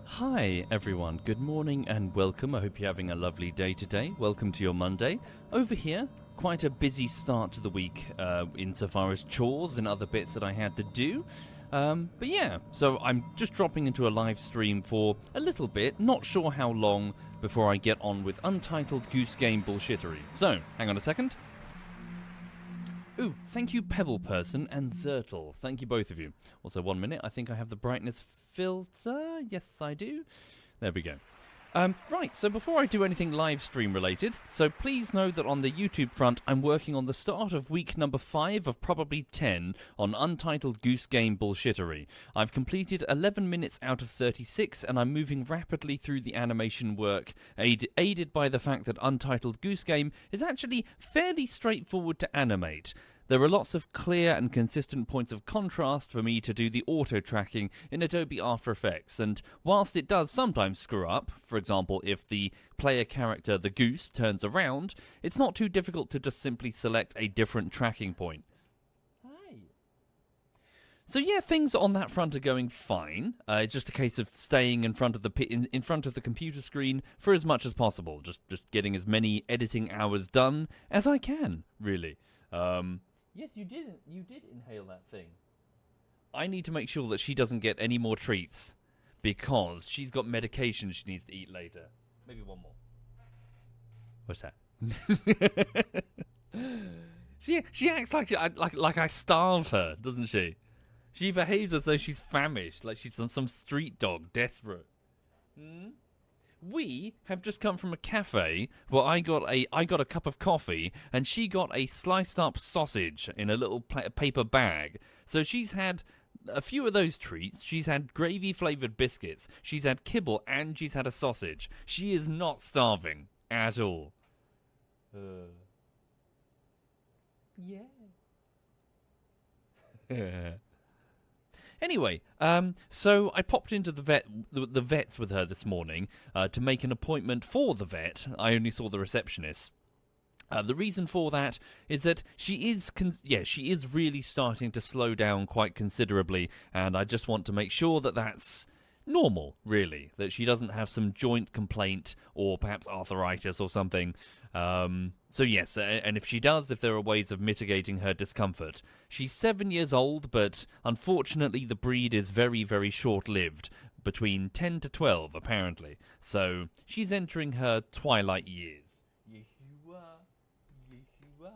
Hi everyone, good morning and welcome. I hope you're having a lovely day today. Welcome to your Monday. Over here, quite a busy start to the week insofar as chores and other bits that I had to do. But yeah, so I'm just dropping into a live stream for a little bit, not sure how long before I get on with Untitled Goose Game bullshittery. So, hang on a second. Ooh, thank you Pebble Person and Zertle. Thank you both of you. Also, 1 minute, I think I have the brightness filter. Yes, I do. There we go. Right, so before I do anything live stream related, so please know that on the YouTube front, I'm working on the start of week number 5 of probably 10 on Untitled Goose Game bullshittery. I've completed 11 minutes out of 36, and I'm moving rapidly through the animation work, aided by the fact that Untitled Goose Game is actually fairly straightforward to animate. There are lots of clear and consistent points of contrast for me to do the auto-tracking in Adobe After Effects, and whilst it does sometimes screw up, for example if the player character, the goose, turns around, it's not too difficult to just simply select a different tracking point. Hi. So yeah, things on that front are going fine. It's just a case of staying in front of the in front of the computer screen for as much as possible, just getting as many editing hours done as I can, really. Yes, you did inhale that thing. I need to make sure that she doesn't get any more treats because she's got medication she needs to eat later. Maybe one more. What's that? She acts like I starve her, doesn't she? She behaves as though she's famished, like she's some street dog, desperate. We have just come from a cafe where I got a cup of coffee and she got a sliced up sausage in a little paper bag. So she's had a few of those treats. She's had gravy flavored biscuits. She's had kibble and she's had a sausage. She is not starving at all. Yeah. Anyway, so I popped into the vets with her this morning to make an appointment for the vet. I only saw the receptionist. The reason for that is that she is really starting to slow down quite considerably, and I just want to make sure that that's normal, really, that she doesn't have some joint complaint or perhaps arthritis or something. So yes, and if she does, if there are ways of mitigating her discomfort. She's 7 years old, but unfortunately the breed is very, very short-lived, between 10 to 12 apparently. So she's entering her twilight years. Yes, you are. Yes, you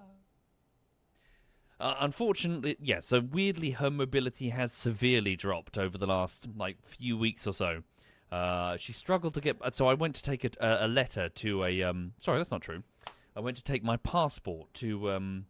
are. Unfortunately, yeah, so weirdly her mobility has severely dropped over the last, few weeks or so. She struggled to get... So I went to take a letter to a... sorry, that's not true. I went to take my passport to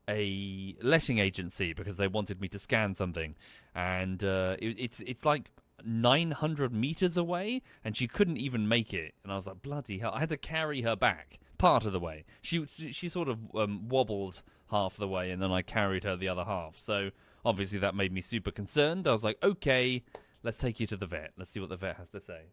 a letting agency because they wanted me to scan something. And it's like 900 meters away, and she couldn't even make it. And I was like, bloody hell. I had to carry her back part of the way. She sort of wobbled half the way, and then I carried her the other half. So obviously that made me super concerned. I was like, okay, let's take you to the vet. Let's see what the vet has to say.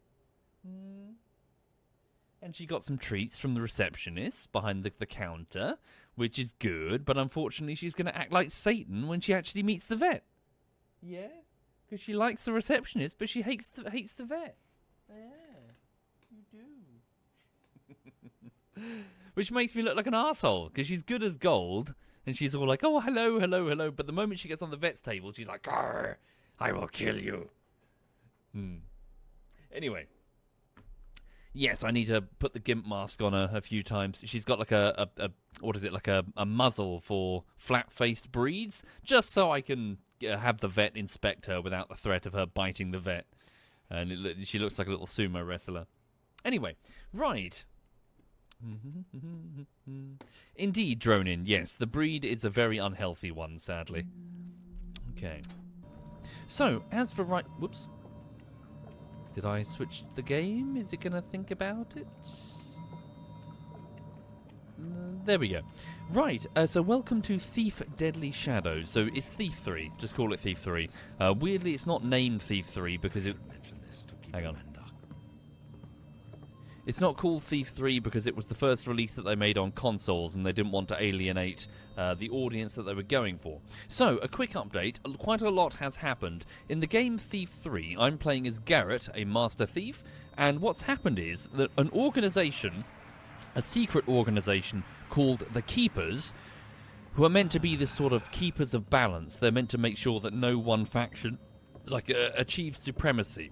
And she got some treats from the receptionist behind the counter, which is good, but unfortunately she's going to act like Satan when she actually meets the vet. Yeah? Because she likes the receptionist, but she hates the vet. Yeah, you do. Which makes me look like an arsehole, because she's good as gold, and she's all like, oh, hello, hello, hello, but the moment she gets on the vet's table, she's like, Grr, I will kill you. Anyway. Yes, I need to put the gimp mask on her a few times. She's got like a muzzle for flat-faced breeds, just so I can have the vet inspect her without the threat of her biting the vet. And she looks like a little sumo wrestler. Anyway, right. Indeed, Dronin, yes, the breed is a very unhealthy one, sadly. Okay. So, as for whoops. Did I switch the game? Is it going to think about it? There we go. Right, so welcome to Thief Deadly Shadows. So it's Thief 3, just call it Thief 3. Weirdly, it's not named Thief 3 because it... Hang on. It's not called Thief 3 because it was the first release that they made on consoles and they didn't want to alienate the audience that they were going for. So, a quick update. Quite a lot has happened. In the game Thief 3, I'm playing as Garret, a master thief, and what's happened is that an organisation, a secret organisation called the Keepers, who are meant to be this sort of keepers of balance. They're meant to make sure that no one faction achieves supremacy.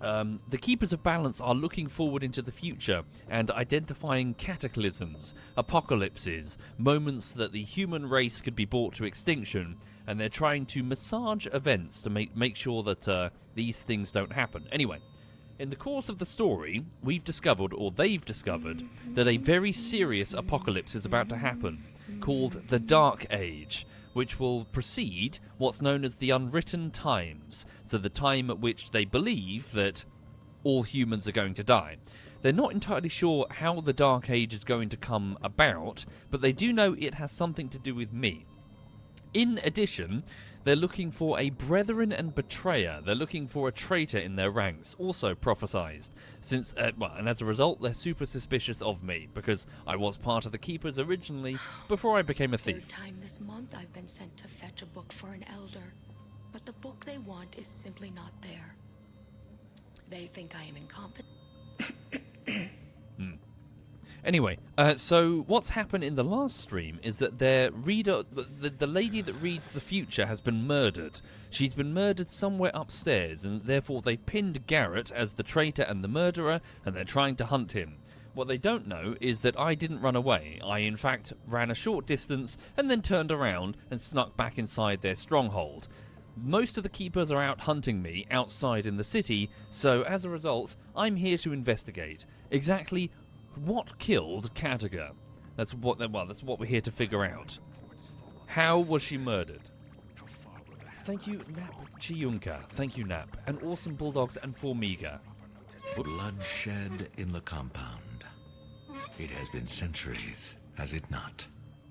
The Keepers of Balance are looking forward into the future and identifying cataclysms, apocalypses, moments that the human race could be brought to extinction, and they're trying to massage events to make sure that these things don't happen. Anyway, in the course of the story, we've discovered, or they've discovered, that a very serious apocalypse is about to happen, called the Dark Age, which will precede what's known as the Unwritten Times, so the time at which they believe that all humans are going to die. They're not entirely sure how the Dark Age is going to come about, but they do know it has something to do with me. In addition, they're looking for a brethren and betrayer. They're looking for a traitor in their ranks, also prophesized. Since, and as a result, they're super suspicious of me, because I was part of the Keepers originally, before I became a thief. Third time this month I've been sent to fetch a book for an elder, but the book they want is simply not there. They think I am incompetent. Anyway, so what's happened in the last stream is that their reader, the lady that reads the future, has been murdered. She's been murdered somewhere upstairs, and therefore they've pinned Garret as the traitor and the murderer, and they're trying to hunt him. What they don't know is that I didn't run away. I, in fact, ran a short distance and then turned around and snuck back inside their stronghold. Most of the Keepers are out hunting me outside in the city, so as a result, I'm here to investigate exactly what killed Katega. That's what we're here to figure out. How was she murdered? Thank you, Nap Chiyunka. Thank you, Nap. And Awesome Bulldogs and Formiga. Bloodshed in the compound. It has been centuries, has it not?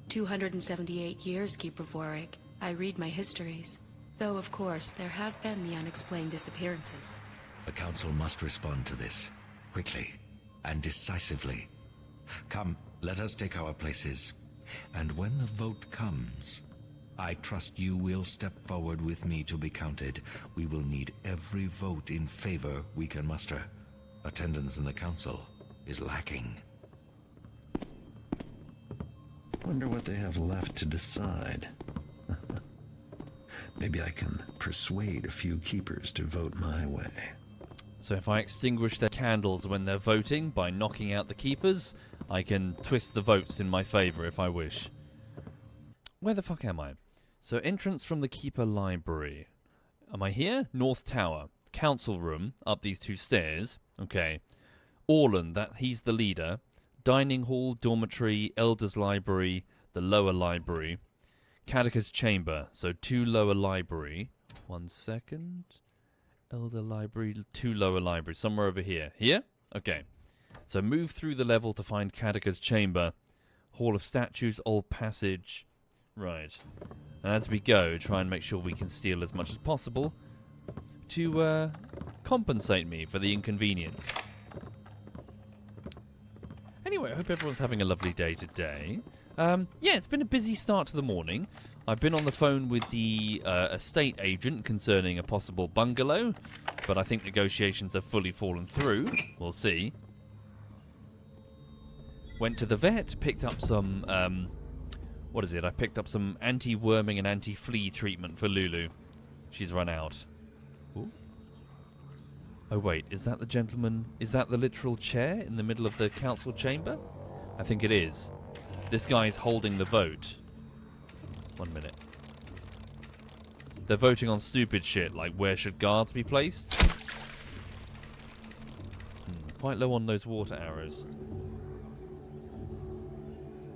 278 years, Keeper Vorik. I read my histories. Though, of course, there have been the unexplained disappearances. The Council must respond to this, quickly and decisively. Come, let us take our places. And when the vote comes, I trust you will step forward with me to be counted. We will need every vote in favor we can muster. Attendance in the Council is lacking. Wonder what they have left to decide. Maybe I can persuade a few Keepers to vote my way. So if I extinguish their candles when they're voting by knocking out the Keepers, I can twist the votes in my favour if I wish. Where the fuck am I? So entrance from the Keeper Library. Am I here? North Tower. Council room, up these two stairs. Okay. Orlan, he's the leader. Dining hall, dormitory, Elder's Library, the lower library. Kadega's chamber, so 2 lower library. 1 second. Elder library, 2 lower library, somewhere over here. Here? Okay. So move through the level to find Kadega's chamber. Hall of statues, old passage. Right. And as we go, try and make sure we can steal as much as possible to compensate me for the inconvenience. Anyway, I hope everyone's having a lovely day today. Yeah, it's been a busy start to the morning. I've been on the phone with the estate agent concerning a possible bungalow, but I think negotiations have fully fallen through. We'll see. Went to the vet, picked up some, what is it? I picked up some anti-worming and anti-flea treatment for Lulu. She's run out. Ooh. Oh wait, is that the gentleman? Is that the literal chair in the middle of the council chamber? I think it is. This guy's holding the vote. 1 minute. They're voting on stupid shit, like where should guards be placed? Quite low on those water arrows.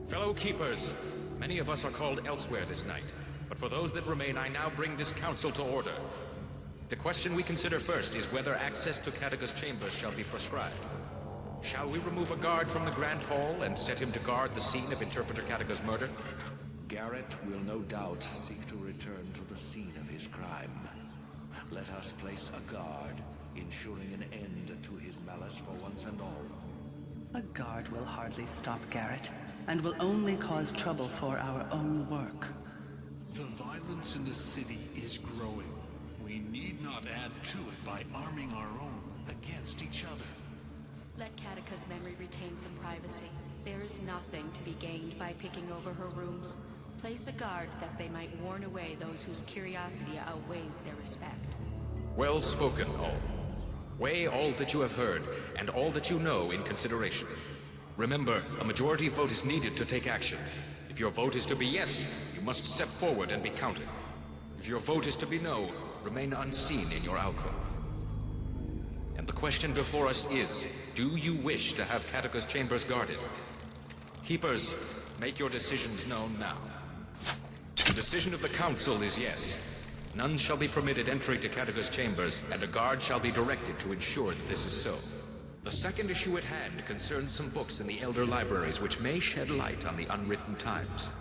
Fellow Keepers, many of us are called elsewhere this night, but for those that remain, I now bring this council to order. The question we consider first is whether access to Kadega's chambers shall be prescribed. Shall we remove a guard from the Grand Hall and set him to guard the scene of Interpreter Kadega's murder? Garret will no doubt seek to return to the scene of his crime. Let us place a guard, ensuring an end to his malice for once and all. A guard will hardly stop Garret, and will only cause trouble for our own work. The violence in the city is growing. We need not add to it by arming our own against each other. Let Katika's memory retain some privacy. There is nothing to be gained by picking over her rooms. Place a guard that they might warn away those whose curiosity outweighs their respect. Well spoken, all. Weigh all that you have heard, and all that you know in consideration. Remember, a majority vote is needed to take action. If your vote is to be yes, you must step forward and be counted. If your vote is to be no, remain unseen in your alcove. And the question before us is, do you wish to have Katika's chambers guarded? Keepers, make your decisions known now. The decision of the Council is yes. None shall be permitted entry to Katika's chambers, and a guard shall be directed to ensure that this is so. The second issue at hand concerns some books in the Elder Libraries which may shed light on the unwritten times.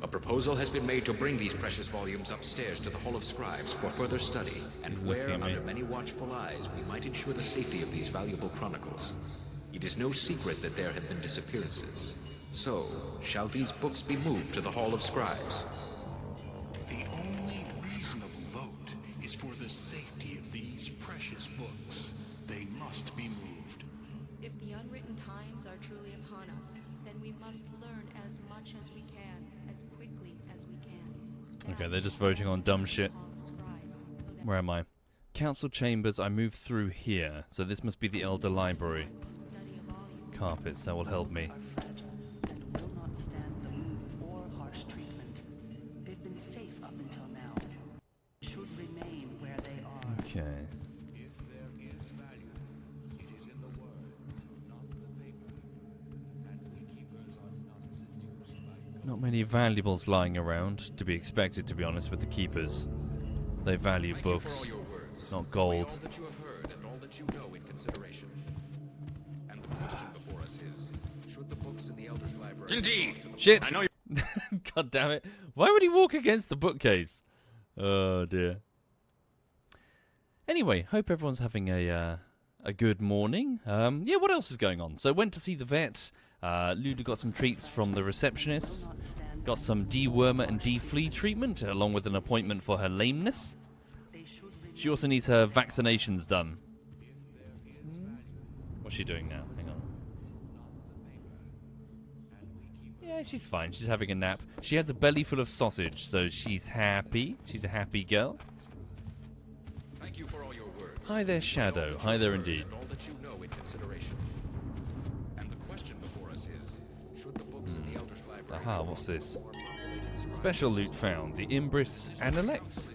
A proposal has been made to bring these precious volumes upstairs to the Hall of Scribes for further study, and where, under many watchful eyes, we might ensure the safety of these valuable chronicles. It is no secret that there have been disappearances. So, shall these books be moved to the Hall of Scribes? The only reasonable vote is for the safety of these precious books. They must be moved. If the unwritten times are truly upon us, then we must learn as much as we can, as quickly as we can. Okay, they're just voting on dumb shit. Where am I? Council chambers, I move through here. So this must be the Elder Library. Carpets, that will help me. Are fragile and will not stand the move or harsh treatment. They've been safe up until now. Should remain where they are. Okay. If there is value, it is in the words, not the paper. And we keepers are not seduced by... Not many valuables lying around, to be expected, to be honest, with the keepers. They value Thank you books, for all your words. not Weigh gold. all that you have heard and all that you know in consideration. And the question before us is, should the books in the Elder's Library... Indeed! Shit! I know you... God damn it. Why would he walk against the bookcase? Oh dear. Anyway, hope everyone's having a good morning. Yeah, what else is going on? So went to see the vet. Luda got some treats from the receptionist. Got some dewormer and de-flea treatment, along with an appointment for her lameness. She also needs her vaccinations done. What's she doing now? Hang on. Yeah, she's fine. She's having a nap. She has a belly full of sausage, so she's happy. She's a happy girl. Thank you for all your words. Hi there, Shadow. Hi there indeed. And all that you know in consideration. And the question before us is, should the books in the Elder's Library... Aha, what's this? Special loot found. The Imbris Analects?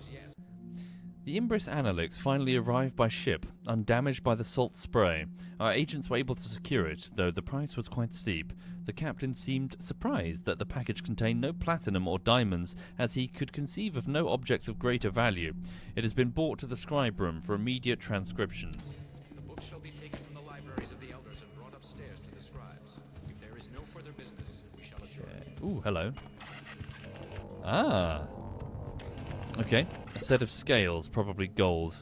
The Imbris Analects finally arrived by ship, undamaged by the salt spray. Our agents were able to secure it, though the price was quite steep. The captain seemed surprised that the package contained no platinum or diamonds, as he could conceive of no objects of greater value. It has been brought to the scribe room for immediate transcription. The books shall be taken from the libraries of the Elders and brought upstairs to the scribes. If there is no further business, we shall adjourn. Ooh, hello. Ah. Okay, a set of scales, probably gold.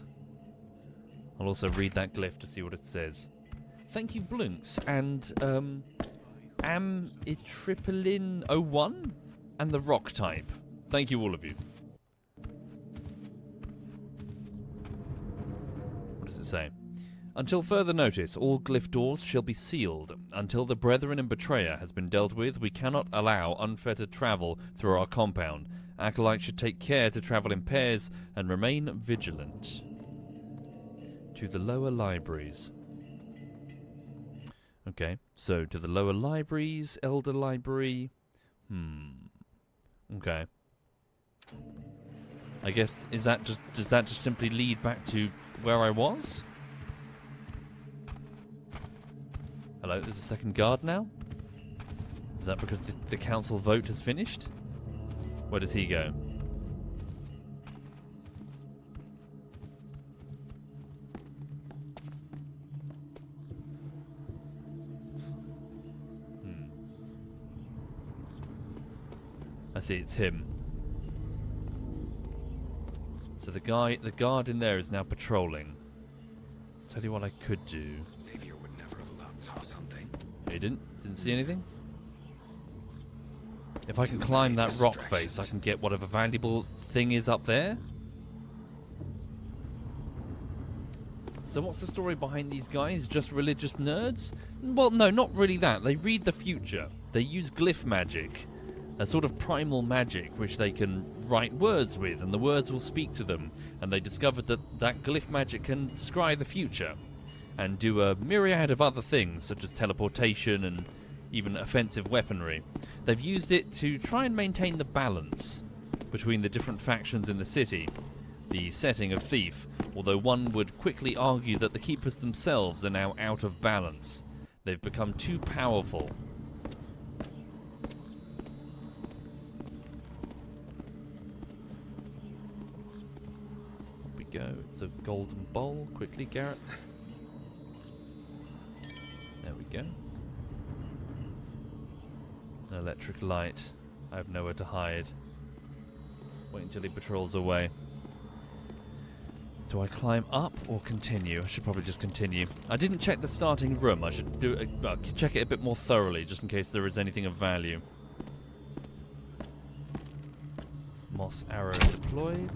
I'll also read that glyph to see what it says. Thank you, Blunks, and Amitripylin 01 and the rock type. Thank you, all of you. What does it say? Until further notice, all glyph doors shall be sealed. Until the Brethren and Betrayer has been dealt with, we cannot allow unfettered travel through our compound. Acolytes should take care to travel in pairs and remain vigilant. To the lower libraries. Okay, so to the lower libraries, Elder Library. Okay. I guess, does that just simply lead back to where I was? Hello, there's a second guard now? Is that because the council vote has finished? Where does he go? I see, it's him. So the guard in there is now patrolling. Tell you what I could do. Xavier would never have allowed... Saw something? You didn't see anything? If I can climb that rock face, I can get whatever valuable thing is up there. So what's the story behind these guys? Just religious nerds? Well, no, not really that. They read the future. They use glyph magic, a sort of primal magic which they can write words with, and the words will speak to them. And they discovered that that glyph magic can scry the future and do a myriad of other things, such as teleportation and even offensive weaponry. They've used it to try and maintain the balance between the different factions in the city, the setting of Thief, although one would quickly argue that the Keepers themselves are now out of balance. They've become too powerful. Here we go, it's a golden bowl. Quickly, Garret. There we go. An electric light. I have nowhere to hide. Wait until he patrols away. Do I climb up or continue? I should probably just continue. I didn't check the starting room. I should do check it a bit more thoroughly, just in case there is anything of value. Moss arrow deployed.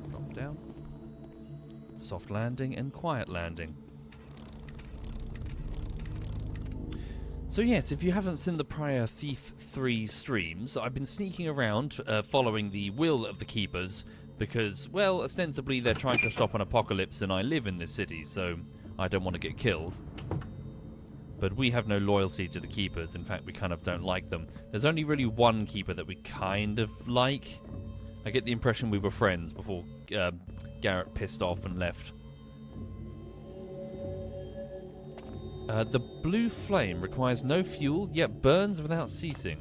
Drop down. Soft landing and quiet landing. So yes, if you haven't seen the prior Thief 3 streams, I've been sneaking around, following the will of the Keepers, because, well, ostensibly they're trying to stop an apocalypse and I live in this city, so I don't want to get killed. But we have no loyalty to the Keepers. In fact, we kind of don't like them. There's only really one Keeper that we kind of like. I get the impression we were friends before Garret pissed off and left. The blue flame requires no fuel, yet burns without ceasing.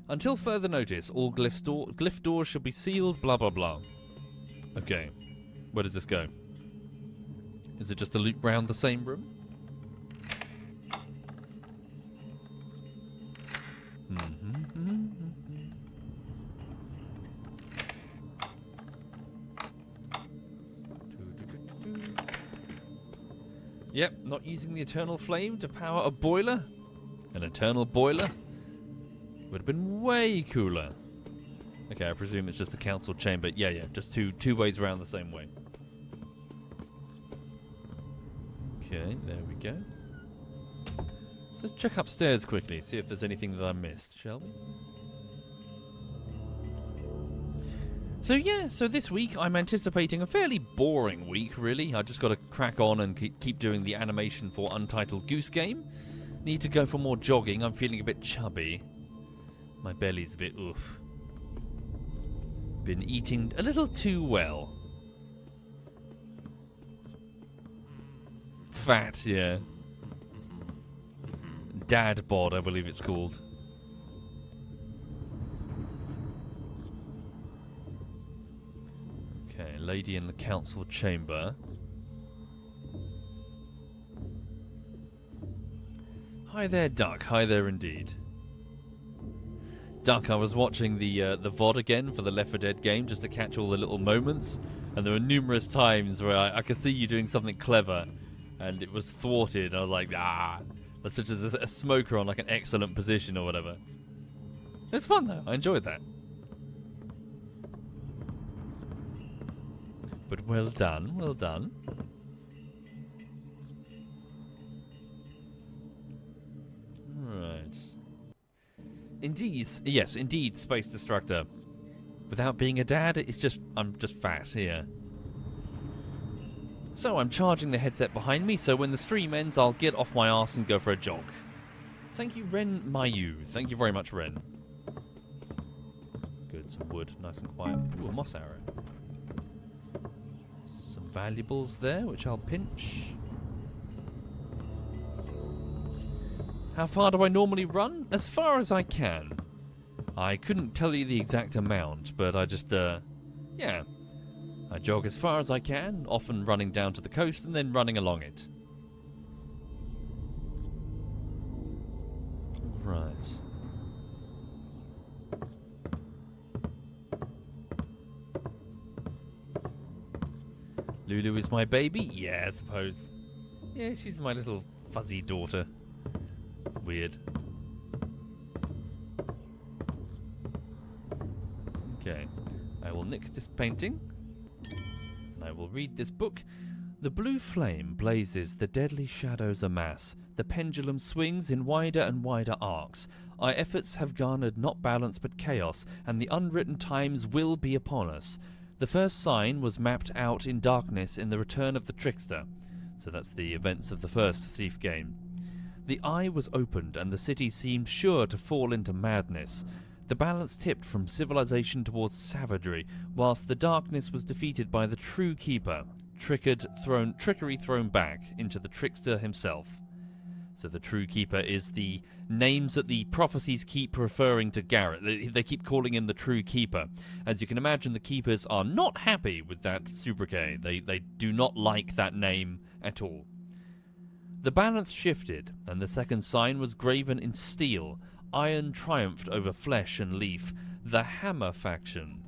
Until further notice, all glyph doors should be sealed, blah blah blah. Okay, where does this go? Is it just a loop round the same room? Yep, not using the eternal flame to power a boiler. An eternal boiler would have been way cooler. Okay, I presume it's just a council chamber. Yeah, just two ways around the same way. Okay, there we go. So let's check upstairs quickly, see if there's anything that I missed, shall we? So yeah, so this week I'm anticipating a fairly boring week, really. I just got to crack on and keep doing the animation for Untitled Goose Game. Need to go for more jogging. I'm feeling a bit chubby. My belly's a bit oof. Been eating a little too well. Fat, yeah. Dad bod, I believe it's called. Okay, lady in the council chamber. Hi there, Duck. Hi there, indeed. Duck, I was watching the VOD again for the Left 4 Dead game just to catch all the little moments, and there were numerous times where I could see you doing something clever, and it was thwarted. I was like, that's such as a smoker on like an excellent position or whatever. It's fun though. I enjoyed that. But well done, well done. Right. Indeed, yes, indeed, Space Destructor. Without being a dad, I'm just fat here. So I'm charging the headset behind me, so when the stream ends, I'll get off my arse and go for a jog. Thank you, Ren Mayu. Thank you very much, Ren. Good, some wood, nice and quiet. Ooh, a moss arrow. Some valuables there, which I'll pinch. How far do I normally run? As far as I can. I couldn't tell you the exact amount, but I just, yeah. I jog as far as I can, often running down to the coast and then running along it. Right. Lulu is my baby? Yeah, I suppose. Yeah, she's my little fuzzy daughter. Weird. Okay. I will nick this painting. And I will read this book. The blue flame blazes, the deadly shadows amass. The pendulum swings in wider and wider arcs. Our efforts have garnered not balance but chaos, and the unwritten times will be upon us. The first sign was mapped out in darkness in the return of the trickster. So that's the events of the first Thief game. The eye was opened, and the city seemed sure to fall into madness. The balance tipped from civilization towards savagery, whilst the darkness was defeated by the true keeper, trickery thrown back into the trickster himself. So the true keeper is the names that the prophecies keep referring to Garret. They keep calling him the true keeper. As you can imagine, the keepers are not happy with that sobriquet. They do not like that name at all. The balance shifted, and the second sign was graven in steel. Iron triumphed over flesh and leaf. The Hammer faction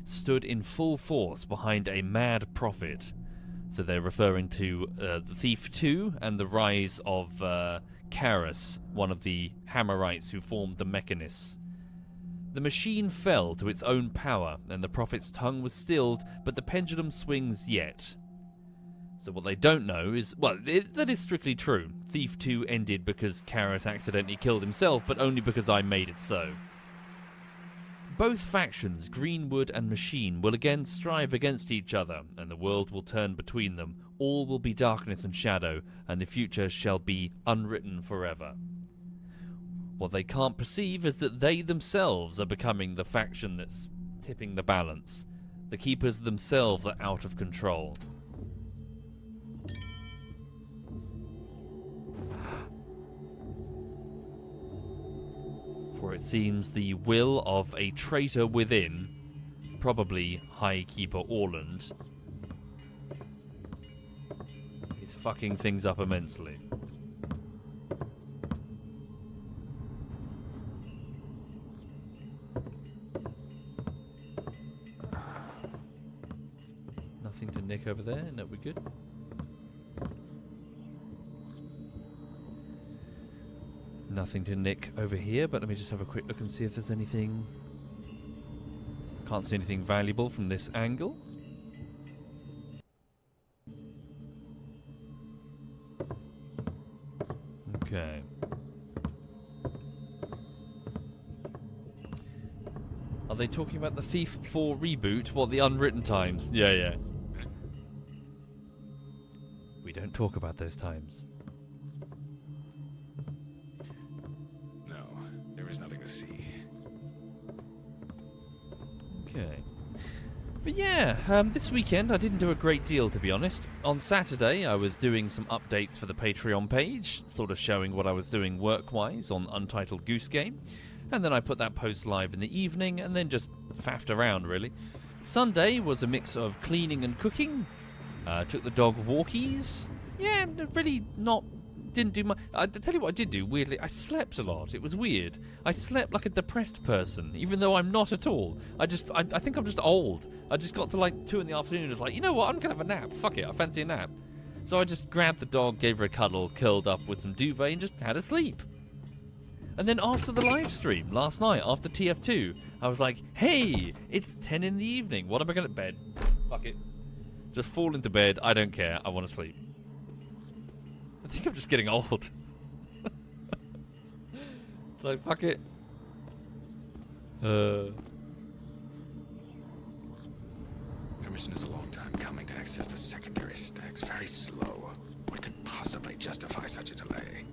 stood in full force behind a mad prophet. So they're referring to the Thief 2 and the rise of Karas, one of the Hammerites who formed the Mechanists. The machine fell to its own power, and the prophet's tongue was stilled, but the pendulum swings yet. So what they don't know is, well, that is strictly true. Thief 2 ended because Karas accidentally killed himself, but only because I made it so. Both factions, Greenwood and Machine, will again strive against each other, and the world will turn between them. All will be darkness and shadow, and the future shall be unwritten forever. What they can't perceive is that they themselves are becoming the faction that's tipping the balance. The Keepers themselves are out of control. For it seems the will of a traitor within, probably High Keeper Orland, is fucking things up immensely. Nothing to nick over there? No, we're good. Nothing to nick over here, but let me just have a quick look and see if there's anything. Can't see anything valuable from this angle. Okay. Are they talking about the Thief 4 reboot? What, the unwritten times? Yeah. We don't talk about those times. Okay. But yeah, this weekend I didn't do a great deal, to be honest. On Saturday I was doing some updates for the Patreon page, sort of showing what I was doing work-wise on Untitled Goose Game. And then I put that post live in the evening, and then just faffed around, really. Sunday was a mix of cleaning and cooking. Took the dog walkies. Yeah, really not... Didn't do much. I'll tell you what I did do, weirdly. I slept a lot. It was weird. I slept like a depressed person, even though I'm not at all. I think I'm just old. I just got to like 2 in the afternoon and was like, you know what, I'm going to have a nap. Fuck it, I fancy a nap. So I just grabbed the dog, gave her a cuddle, curled up with some duvet and just had a sleep. And then after the live stream last night, after TF2, I was like, hey, it's 10 in the evening. What am I going to bed? Fuck it. Just fall into bed. I don't care. I want to sleep. I think I'm just getting old. It's like, fuck it. Permission is a long time coming to access the secondary stacks. Very slow. What could possibly justify such a delay?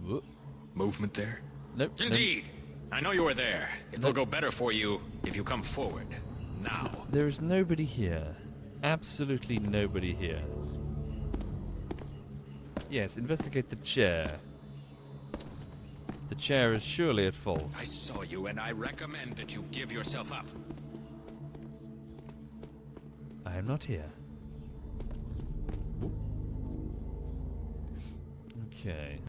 Whoop. Movement there? Nope. Indeed! I know you were there. It will go better for you if you come forward. Now. There is nobody here. Absolutely nobody here. Yes, investigate the chair. The chair is surely at fault. I saw you, and I recommend that you give yourself up. I am not here. Okay.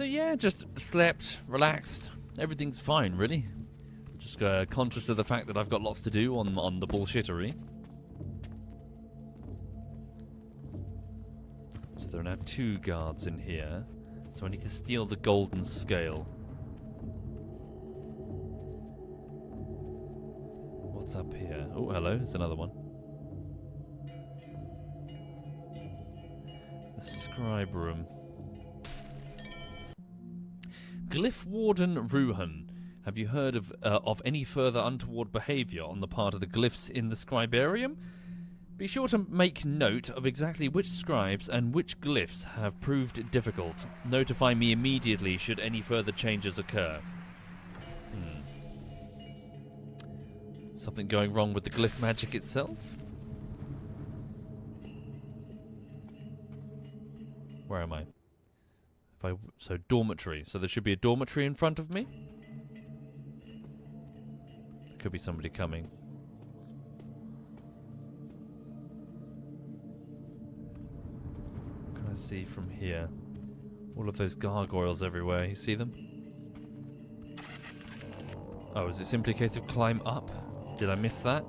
So yeah, just slept, relaxed. Everything's fine, really. Just conscious of the fact that I've got lots to do on the bullshittery. So there are now 2 guards in here. So I need to steal the golden scale. What's up here? Oh, hello. There's another one. The scribe room. Glyph Warden Ruhan. Have you heard of any further untoward behavior on the part of the glyphs in the scribarium? Be sure to make note of exactly which scribes and which glyphs have proved difficult. Notify me immediately should any further changes occur. Something going wrong with the glyph magic itself? Where am I? So dormitory. So there should be a dormitory in front of me? Could be somebody coming. What can I see from here? All of those gargoyles everywhere. You see them? Oh, is it simply a case of climb up? Did I miss that?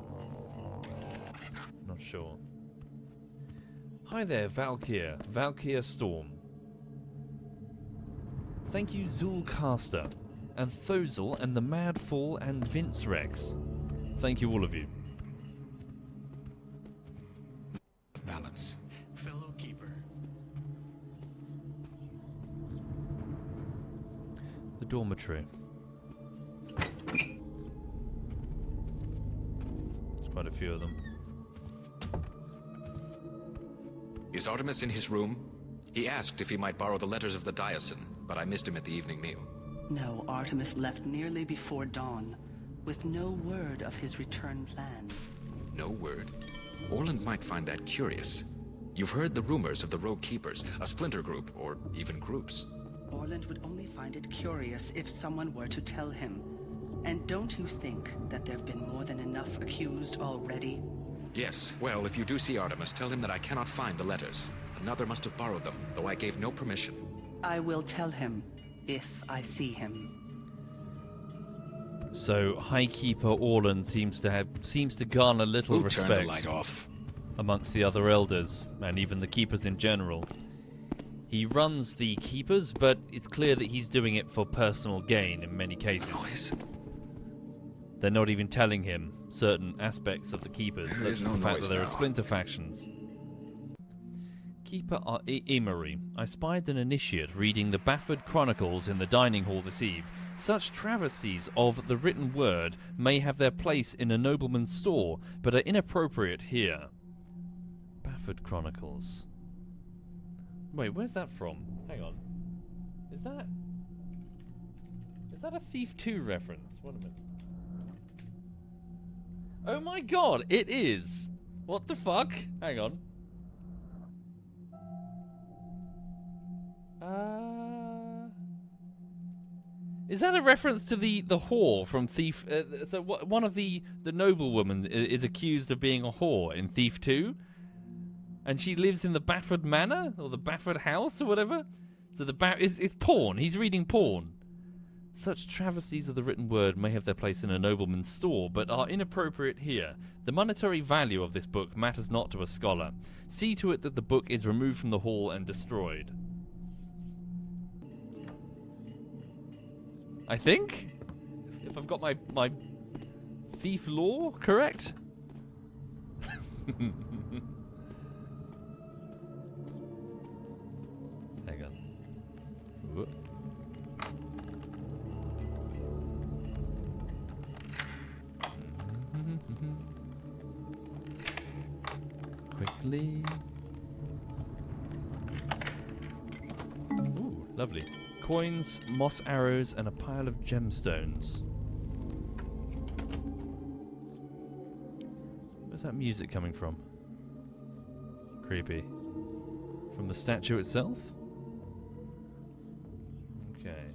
Not sure. Hi there, Valkyr. Valkyr Storm. Thank you, Zulcaster, and Thozel, and the Mad Fall, and Vince Rex. Thank you, all of you. Balance. Fellow keeper. The dormitory. There's quite a few of them. Is Artemis in his room? He asked if he might borrow the letters of the Diocen, but I missed him at the evening meal. No, Artemis left nearly before dawn, with no word of his return plans. No word. Orland might find that curious. You've heard the rumors of the Rogue Keepers, a splinter group, or even groups. Orland would only find it curious if someone were to tell him. And don't you think that there have been more than enough accused already? Yes, well, if you do see Artemis, tell him that I cannot find the letters. Another must have borrowed them, though I gave no permission. I will tell him, if I see him. So Highkeeper Orland seems to garner little Who respect turned the light off? amongst the other elders, and even the keepers in general. He runs the keepers, but it's clear that he's doing it for personal gain in many cases. Noise. They're not even telling him certain aspects of the keepers, There such is as no the fact noise that there are now. splinter factions. Keeper Emery. I spied an initiate reading the Bafford Chronicles in the dining hall this eve. Such travesties of the written word may have their place in a nobleman's store, but are inappropriate here. Bafford Chronicles. Wait, where's that from? Hang on. Is that a Thief 2 reference? Wait a minute. Oh my god, it is! What the fuck? Hang on. Is that a reference to the whore from Thief? So one of the noblewomen is accused of being a whore in Thief 2, and she lives in the Bafford Manor or the Bafford House or whatever. So it's porn. He's reading porn. Such travesties of the written word may have their place in a nobleman's store, but are inappropriate here. The monetary value of this book matters not to a scholar. See to it that the book is removed from the hall and destroyed. I think? If I've got my thief law correct? Hang on. Whoop. Quickly. Ooh, lovely. Coins, moss arrows, and a pile of gemstones. Where's that music coming from? Creepy. From the statue itself? Okay.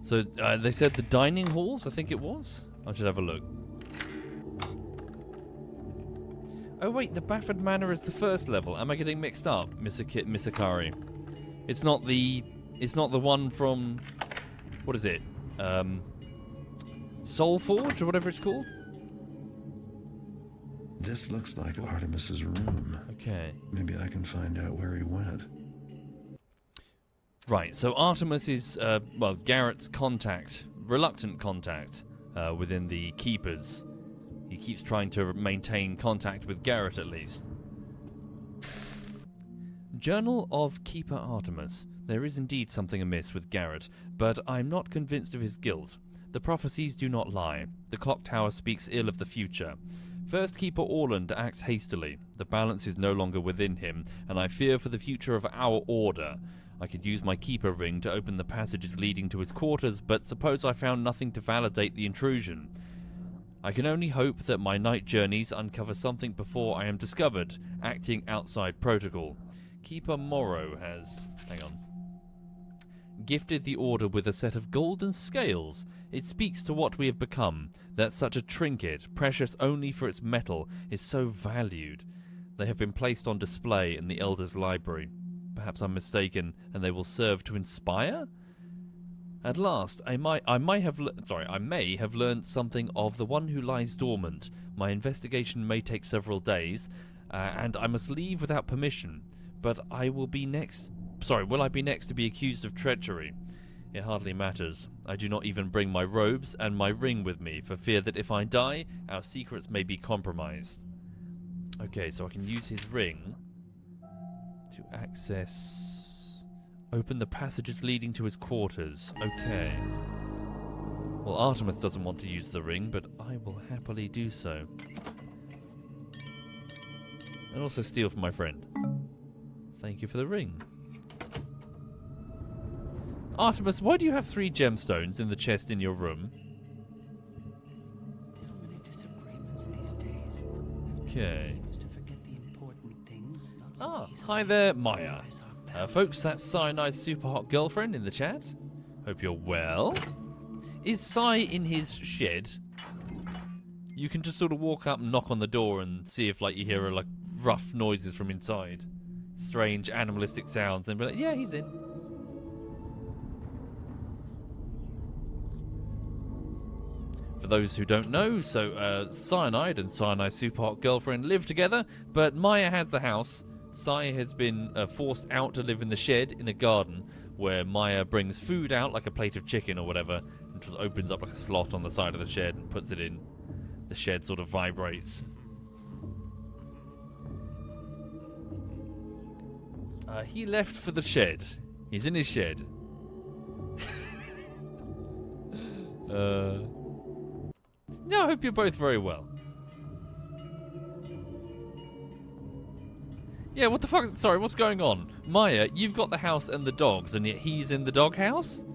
So they said the dining halls, I think it was. I should have a look. Oh wait, the Bafford Manor is the first level. Am I getting mixed up, Misakari? It's not the one from, what is it? Soul Forge or whatever it's called? This looks like Artemis's room. Okay. Maybe I can find out where he went. Right, so Artemis is, well, Garret's reluctant contact within the Keepers. He keeps trying to maintain contact with Garret, at least. Journal of Keeper Artemis. There is indeed something amiss with Garret, but I'm not convinced of his guilt. The prophecies do not lie. The clock tower speaks ill of the future. First Keeper Orland acts hastily. The balance is no longer within him, and I fear for the future of our order. I could use my Keeper ring to open the passages leading to his quarters, but suppose I found nothing to validate the intrusion. I can only hope that my night journeys uncover something before I am discovered, acting outside protocol. Keeper Morrow has... hang on. Gifted the Order with a set of golden scales. It speaks to what we have become, that such a trinket, precious only for its metal, is so valued. They have been placed on display in the Elder's library. Perhaps I'm mistaken, and they will serve to inspire? At last, I may have learned something of the one who lies dormant. My investigation may take several days, and I must leave without permission. But will I be next to be accused of treachery? It hardly matters. I do not even bring my robes and my ring with me, for fear that if I die, our secrets may be compromised. Okay, so I can use his ring to open the passages leading to his quarters. Okay. Well, Artemis doesn't want to use the ring, but I will happily do so. And also steal from my friend. Thank you for the ring. Artemis, why do you have 3 gemstones in the chest in your room? So many disagreements these days. Okay. To forget the important things, not so easily. Hi there, Maya. Otherwise our Folks, that's Cyanide's super hot girlfriend in the chat. Hope you're well. Is Cy in his shed? You can just sort of walk up and knock on the door and see if, like, you hear, like, rough noises from inside. Strange animalistic sounds, and be like, yeah, he's in. For those who don't know, so Cyanide and Cyanide's super hot girlfriend live together, but Maya has the house. Cy has been forced out to live in the shed in a garden, where Maya brings food out, like a plate of chicken or whatever, and just opens up like a slot on the side of the shed and puts it in. The shed sort of vibrates. He left for the shed. He's in his shed. Yeah, I hope you're both very well. Yeah, what the fuck? Sorry, what's going on? Maya, you've got the house and the dogs, and yet he's in the doghouse?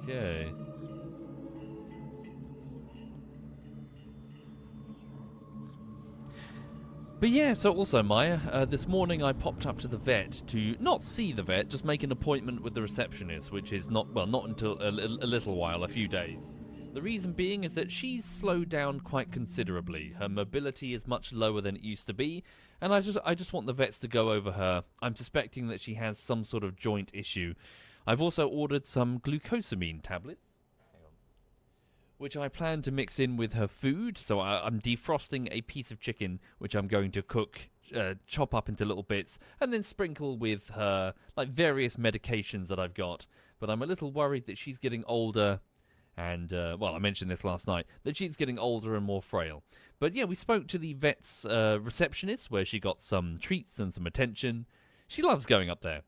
Okay. But yeah, so also Maya, this morning I popped up to the vet to not see the vet, just make an appointment with the receptionist, which is not until a little while, a few days. The reason being is that she's slowed down quite considerably. Her mobility is much lower than it used to be, and I just want the vets to go over her. I'm suspecting that she has some sort of joint issue. I've also ordered some glucosamine tablets, which I plan to mix in with her food. So I'm defrosting a piece of chicken, which I'm going to cook, chop up into little bits, and then sprinkle with her, like, various medications that I've got. But I'm a little worried that she's getting older, and, well, I mentioned this last night, that she's getting older and more frail. But yeah, we spoke to the vet's receptionist, where she got some treats and some attention. She loves going up there.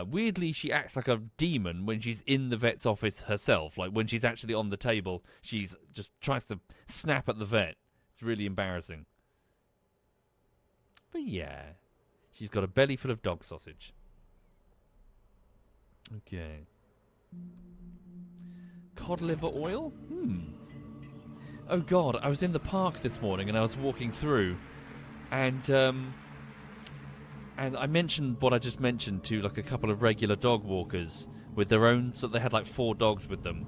Weirdly, she acts like a demon when she's in the vet's office herself. Like, when she's actually on the table, she's just tries to snap at the vet. It's really embarrassing. But yeah, she's got a belly full of dog sausage. Okay. Cod liver oil? Oh god, I was in the park this morning and I was walking through, and I mentioned what I just mentioned to, like, a couple of regular dog walkers with their own, so they had like 4 dogs with them.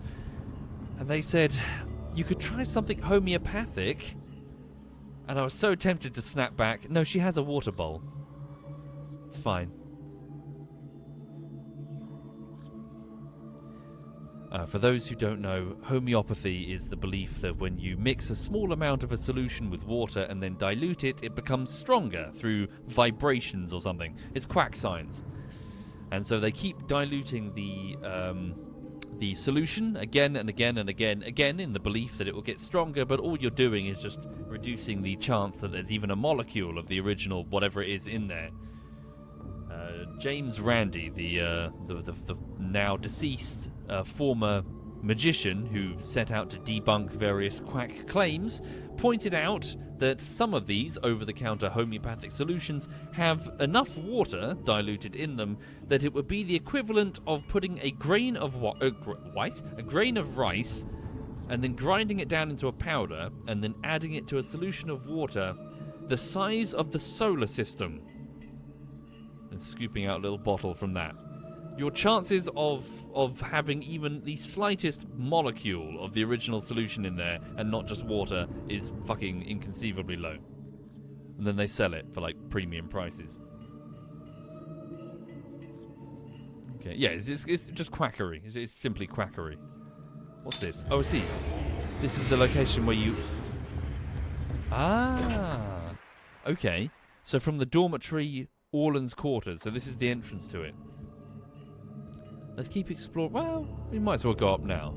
And they said, You could try something homeopathic. And I was so tempted to snap back. No, she has a water bowl. It's fine. For those who don't know, homeopathy is the belief that when you mix a small amount of a solution with water and then dilute it, it becomes stronger through vibrations or something. It's quack science. And so they keep diluting the solution again and again and again in the belief that it will get stronger, but all you're doing is just reducing the chance that there's even a molecule of the original whatever it is in there. James Randi, the now deceased former magician who set out to debunk various quack claims, pointed out that some of these over-the-counter homeopathic solutions have enough water diluted in them that it would be the equivalent of putting a grain of rice and then grinding it down into a powder and then adding it to a solution of water the size of the solar system and scooping out a little bottle from that. Your chances of having even the slightest molecule of the original solution in there and not just water is fucking inconceivably low. And then they sell it for like premium prices. Okay, yeah, it's just quackery. It's simply quackery. What's this? Oh, I see. This is the location where you... Ah! Okay. So from the dormitory, Orland's quarters. So this is the entrance to it. Let's keep exploring. Well, we might as well go up now.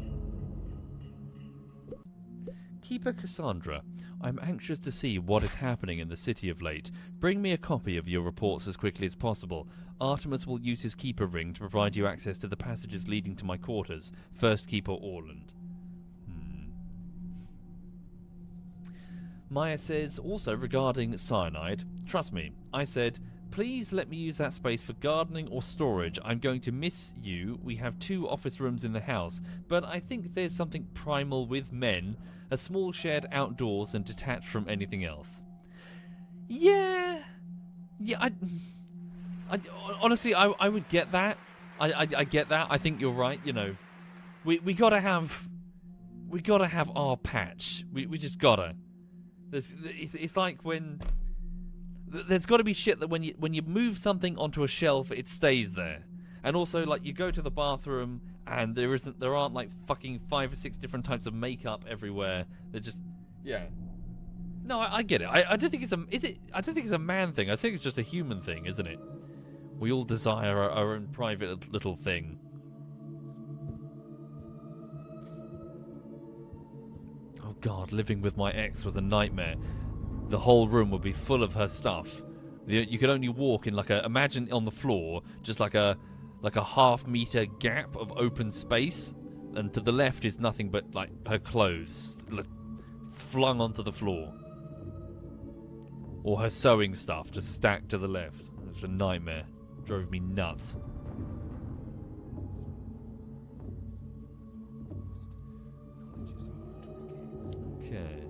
Keeper Cassandra, I'm anxious to see what is happening in the city of late. Bring me a copy of your reports as quickly as possible. Artemis will use his Keeper ring to provide you access to the passages leading to my quarters. First Keeper Orland. Maya says, also regarding cyanide, trust me, I said, please let me use that space for gardening or storage. I'm going to miss you. We have 2 office rooms in the house, but I think there's something primal with men, a small shed outdoors and detached from anything else. Yeah, I honestly, I would get that. I get that. I think you're right. You know, we gotta have our patch. We just gotta. It's like when there's got to be shit that when you move something onto a shelf, it stays there. And also, like, you go to the bathroom and there aren't like fucking 5 or 6 different types of makeup everywhere. They're just, yeah. No, I get it. I don't think it's I don't think it's a man thing. I think it's just a human thing, isn't it? We all desire our own private little thing. Oh God, living with my ex was a nightmare. The whole room would be full of her stuff. You could only walk in like imagine on the floor, just like a half-meter gap of open space, and to the left is nothing but like her clothes flung onto the floor, or her sewing stuff just stacked to the left. It was a nightmare. Drove me nuts. Okay.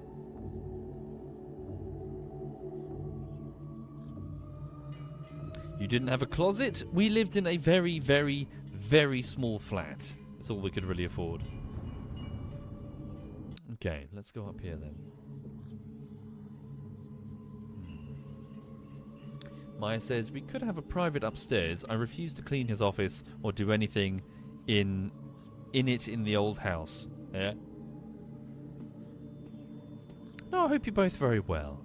You didn't have a closet? We lived in a very, very, very small flat. That's all we could really afford. Okay, let's go up here then. Maya says, we could have a private upstairs. I refuse to clean his office or do anything in the old house. Yeah? No, I hope you're both very well.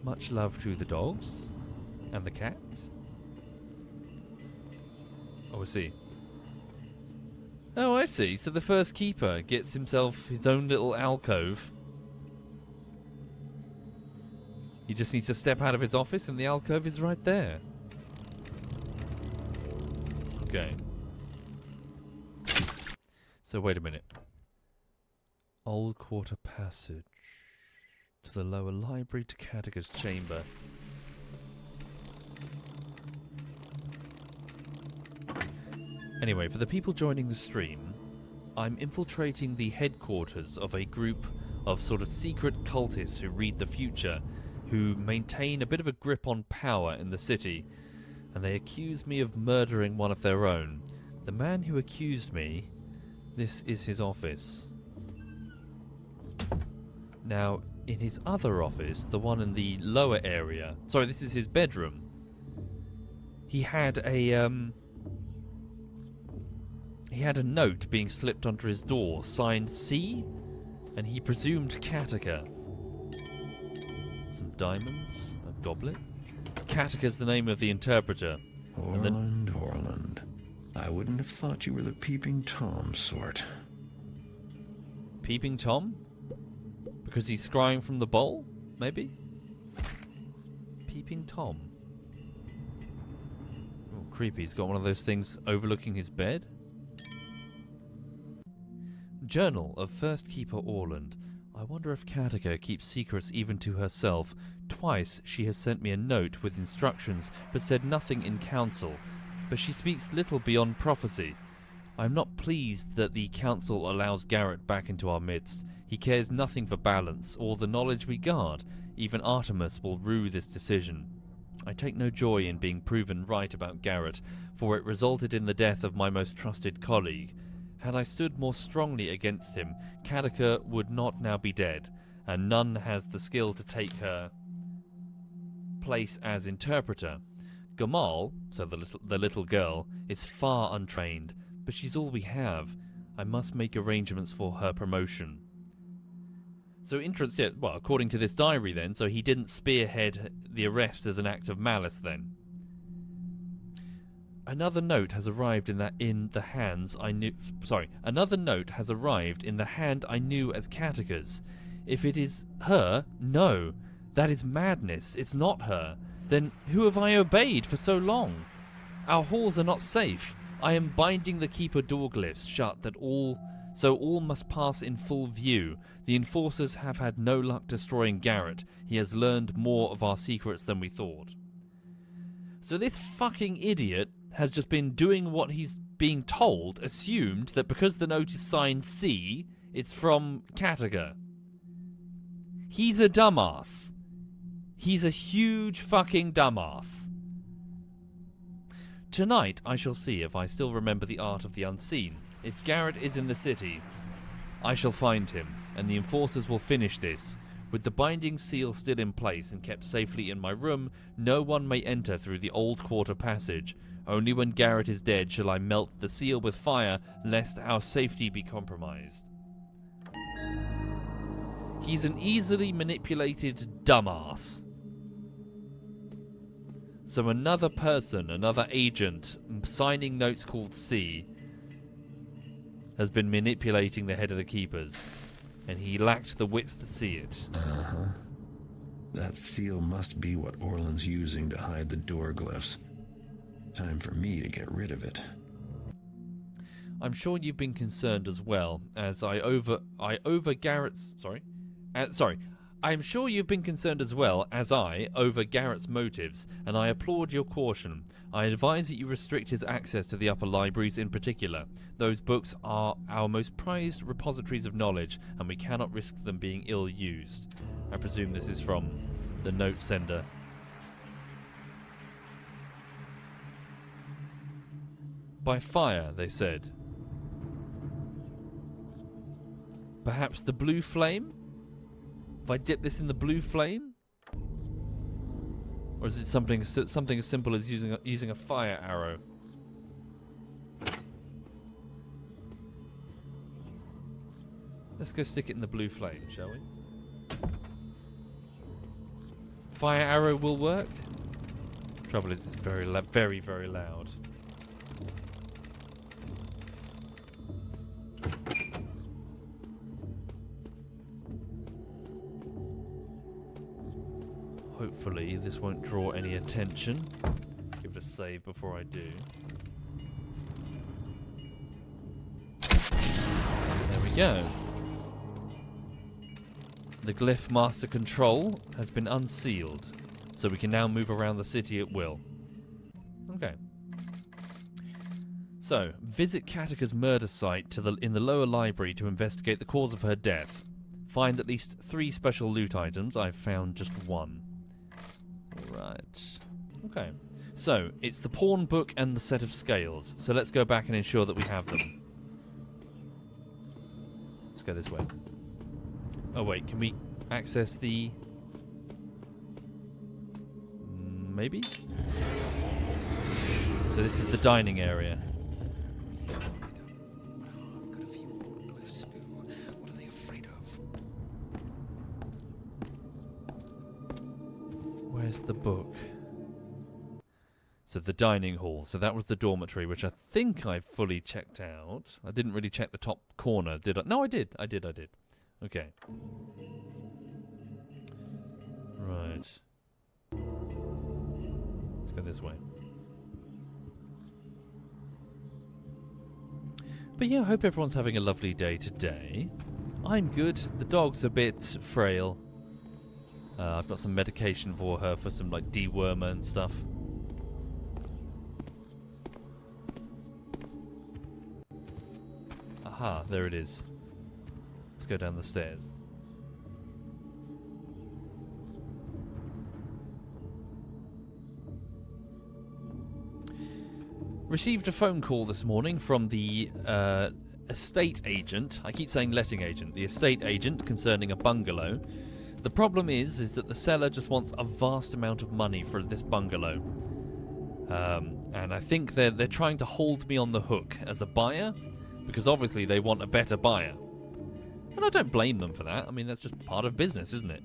Much love to the dogs and the cats. Oh, I see. Oh, I see. So the first keeper gets himself his own little alcove. He just needs to step out of his office and the alcove is right there. Okay. So wait a minute. Old Quarter Passage. To the lower library to Katika's chamber. Anyway, for the people joining the stream, I'm infiltrating the headquarters of a group of sort of secret cultists who read the future, who maintain a bit of a grip on power in the city, and they accuse me of murdering one of their own. The man who accused me This is his office. Now, in his other office, the one in the lower area... Sorry, this is his bedroom. He had a note being slipped onto his door, signed C, and he presumed Katika. Some diamonds, a goblet. Katika's the name of the interpreter. Orland. I wouldn't have thought you were the Peeping Tom sort. Peeping Tom? Because he's scrying from the bowl? Maybe? Peeping Tom. Oh, creepy. He's got one of those things overlooking his bed. Journal of First Keeper Orland. I wonder if Katika keeps secrets even to herself. Twice she has sent me a note with instructions, but said nothing in council. But she speaks little beyond prophecy. I am not pleased that the council allows Garret back into our midst. He cares nothing for balance, or the knowledge we guard. Even Artemis will rue this decision. I take no joy in being proven right about Garret, for it resulted in the death of my most trusted colleague. Had I stood more strongly against him, Katika would not now be dead, and none has the skill to take her place as interpreter. Gamal, so the little girl, is far untrained, but she's all we have. I must make arrangements for her promotion. So well, according to this diary then, so he didn't spearhead the arrest as an act of malice then. Another note has arrived Another note has arrived in the hand I knew as Katika's. If it is her, no. That is madness. It's not her. Then who have I obeyed for so long? Our halls are not safe. I am binding the keeper door glyphs shut so all must pass in full view. The enforcers have had no luck destroying Garret. He has learned more of our secrets than we thought. So this fucking idiot has just been doing what he's being told, assumed that because the note is signed C, it's from Katika. He's a dumbass. He's a huge fucking dumbass. Tonight I shall see if I still remember the art of the unseen. If Garret is in the city, I shall find him, and the enforcers will finish this. With the binding seal still in place and kept safely in my room, no one may enter through the old quarter passage. Only when Garret is dead shall I melt the seal with fire, lest our safety be compromised. He's an easily manipulated dumbass. So another person, another agent, signing notes called C, has been manipulating the head of the Keepers, and he lacked the wits to see it. Uh-huh. That seal must be what Orland's using to hide the door glyphs. Time for me to get rid of it. I'm sure you've been concerned as well, as I'm sure you've been concerned as well as I over Garret's motives, and I applaud your caution. I advise that you restrict his access to the upper libraries in particular. Those books are our most prized repositories of knowledge, and we cannot risk them being ill-used. I presume this is from the note sender. By fire, they said. Perhaps the blue flame? If I dip this in the blue flame? Or is it something as simple as using a fire arrow? Let's go stick it in the blue flame, shall we? Fire arrow will work. Trouble is, it's very, very loud. Hopefully this won't draw any attention. Give it a save before I do. There we go. The glyph master control has been unsealed, so we can now move around the city at will. Okay. So, visit Katika's murder site in the lower library to investigate the cause of her death. Find at least 3 special loot items. I've found just 1. Right. Okay. So, it's the pawn book and the set of scales. So let's go back and ensure that we have them. Let's go this way. Oh wait, can we access the... maybe? So this is the dining area. Could a few glyphs do? What are they afraid of? Where's the book? So the dining hall. So that was the dormitory, which I think I fully checked out. I didn't really check the top corner, did I? No, I did. I did. Okay. Right. Let's go this way. But yeah, I hope everyone's having a lovely day today. I'm good. The dog's a bit frail. I've got some medication for her for some like dewormer and stuff. Aha, there it is. Let's go down the stairs. Received a phone call this morning from the estate agent. I keep saying letting agent. The estate agent concerning a bungalow. The problem is that the seller just wants a vast amount of money for this bungalow. And I think they're trying to hold me on the hook as a buyer, because obviously they want a better buyer. And I don't blame them for that. I mean, that's just part of business, isn't it?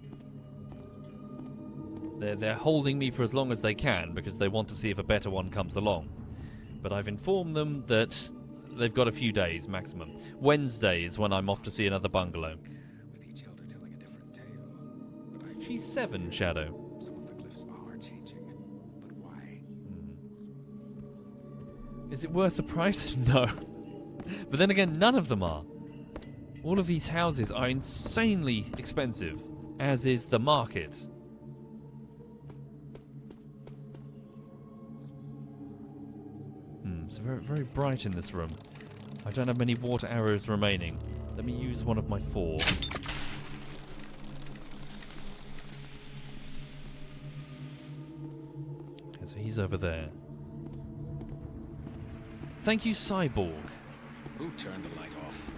They're holding me for as long as they can because they want to see if a better one comes along. But I've informed them that they've got a few days maximum. Wednesday is when I'm off to see another bungalow. With each elder telling a different tale. But I She's 7, Shadow. some of the glyphs are changing. But why? Is it worth the price? No. But then again, none of them are. All of these houses are insanely expensive, as is the market. It's very, very bright in this room. I don't have many water arrows remaining. Let me use one of my 4. Okay, so he's over there. Thank you, Cyborg. Who turned the light off?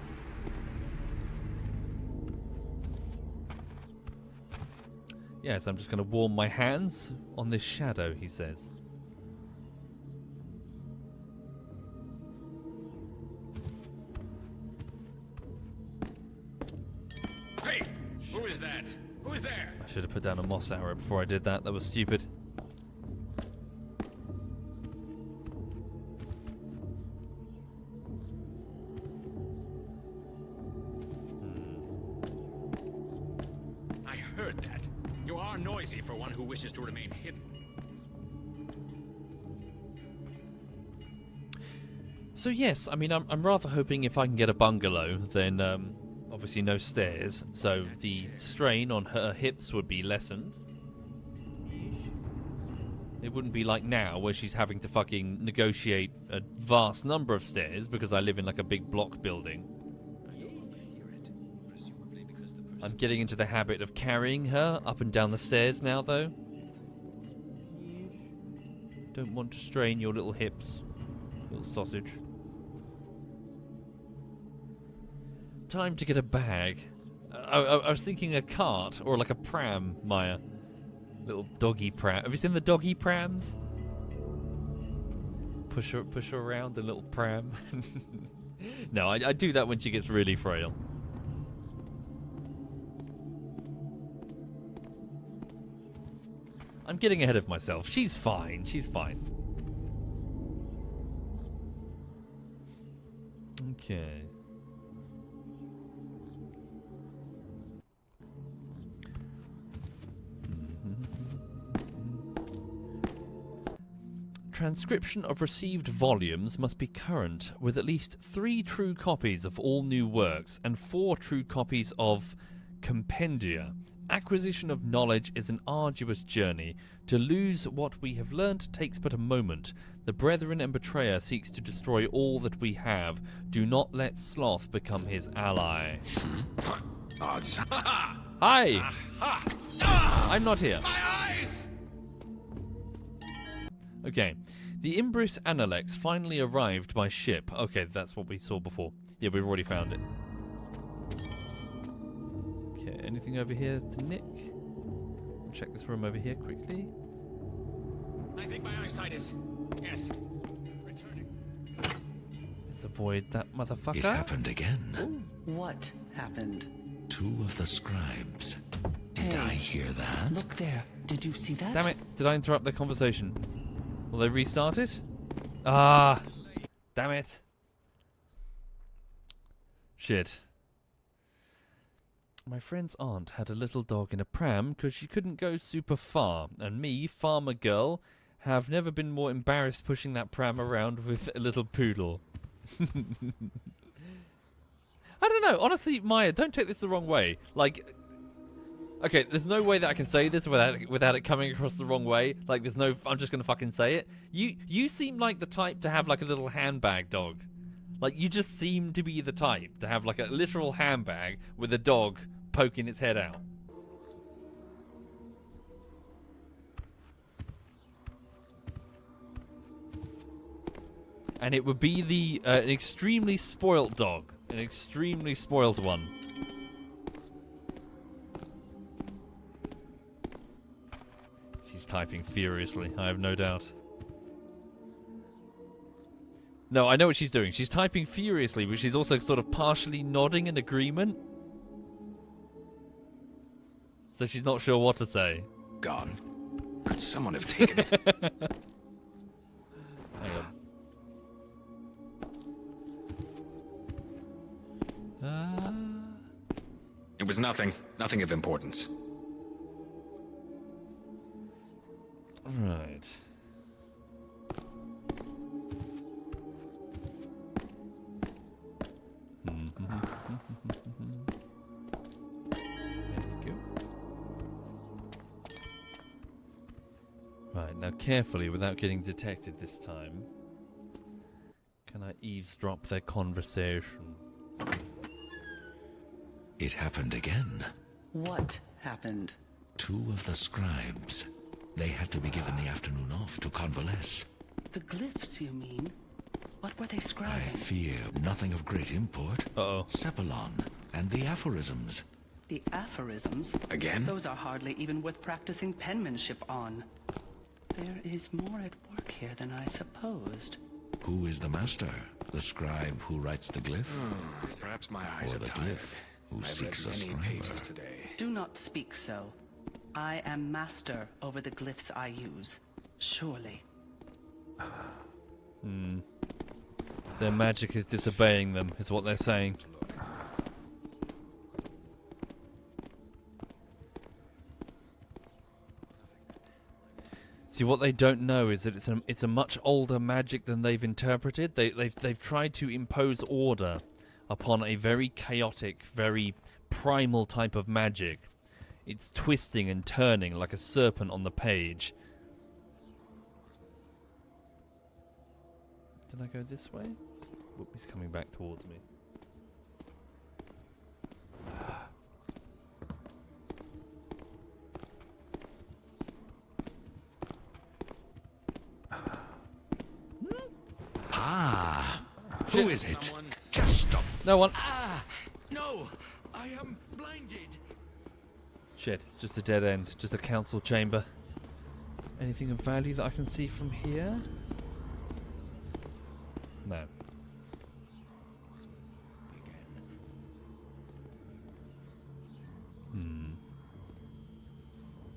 Yes, I'm just going to warm my hands on this shadow, he says. Hey! Who is that? Who is there? I should have put down a moss arrow before I did that. That was stupid. I heard that. You are noisy for one who wishes to remain hidden. So yes, I mean, I'm rather hoping if I can get a bungalow, then obviously no stairs, so the strain on her hips would be lessened. It wouldn't be like now, where she's having to fucking negotiate a vast number of stairs because I live in like a big block building. I'm getting into the habit of carrying her up and down the stairs now, though. Don't want to strain your little hips, little sausage. Time to get a bag. I was thinking a cart or like a pram, Maya. Little doggy pram. Have you seen the doggy prams? Push her around the little pram. No, I do that when she gets really frail. I'm getting ahead of myself. She's fine. She's fine. Okay. Transcription of received volumes must be current, with at least 3 true copies of all new works and 4 true copies of compendia. Acquisition of knowledge is an arduous journey. To lose what we have learnt takes but a moment. The brethren and betrayer seeks to destroy all that we have. Do not let sloth become his ally. Odds. Hi! I'm not here. My eyes! Okay. The Imbris Analex finally arrived by ship. Okay, that's what we saw before. Yeah, we've already found it. Anything over here to nick? Check this room over here quickly. I think my eyesight is... yes. Returning. Let's avoid that motherfucker. It happened again. What happened? 2 of the scribes. Did I hear that? Look there. Did you see that? Damn it. Did I interrupt their conversation? Will they restart it? Ah. Damn it. Shit. My friend's aunt had a little dog in a pram because she couldn't go super far. And me, farmer girl, have never been more embarrassed pushing that pram around with a little poodle. I don't know. Honestly, Maya, don't take this the wrong way. Like, okay, there's no way that I can say this without it coming across the wrong way. Like, there's no... I'm just going to fucking say it. You seem like the type to have, like, a little handbag dog. Like, you just seem to be the type to have, like, a literal handbag with a dog poking its head out. And it would be the an extremely spoilt dog. An extremely spoilt one. She's typing furiously, I have no doubt. No, I know what she's doing. She's typing furiously, but she's also sort of partially nodding in agreement. So she's not sure what to say. Gone. Could someone have taken it? Hang on. It was nothing. Nothing of importance. Right. There we go. Right, now carefully, without getting detected this time, can I eavesdrop their conversation? It happened again. What happened? 2 of the scribes. They had to be given the afternoon off to convalesce. The glyphs, you mean? What were they I scribing? fear nothing of great import. Uh-oh. Cephalon and the aphorisms. The aphorisms? Again? Those are hardly even worth practicing penmanship on. There is more at work here than I supposed. Who is the master? The scribe who writes the glyph? Perhaps my eyes Or are the tired. glyph who I've seeks a read many scriber? pages today. Do not speak so. I am master over the glyphs I use. Surely. Their magic is disobeying them, is what they're saying. See, what they don't know is that it's a much older magic than they've interpreted. They've tried to impose order upon a very chaotic, very primal type of magic. It's twisting and turning like a serpent on the page. Did I go this way? Whoop, he's coming back towards me. Ah! Who is it? Just stop. No one. Ah! No! I am blinded. Shit, just a dead end. Just a council chamber. Anything of value that I can see from here? No.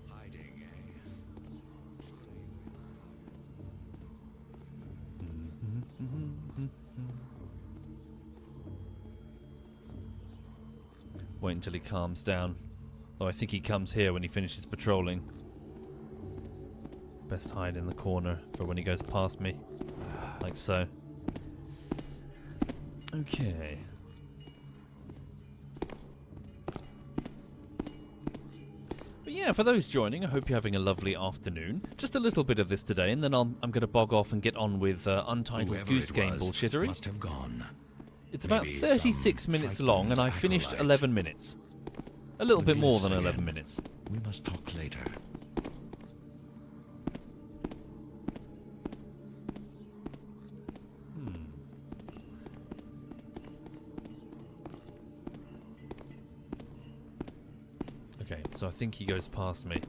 Hiding, Wait until he calms down. Oh, I think he comes here when he finishes patrolling. Best hide in the corner for when he goes past me. Like so. Okay. But yeah, for those joining, I hope you're having a lovely afternoon. Just a little bit of this today, and then I'm going to bog off and get on with Untitled Whoever Goose it Game was bullshittery. must have gone. It's about Maybe 36 some minutes long, and I frightened finished acolyte. 11 minutes. A little The bit more glyphs than 11 again. minutes. We must talk later. So I think he goes past me.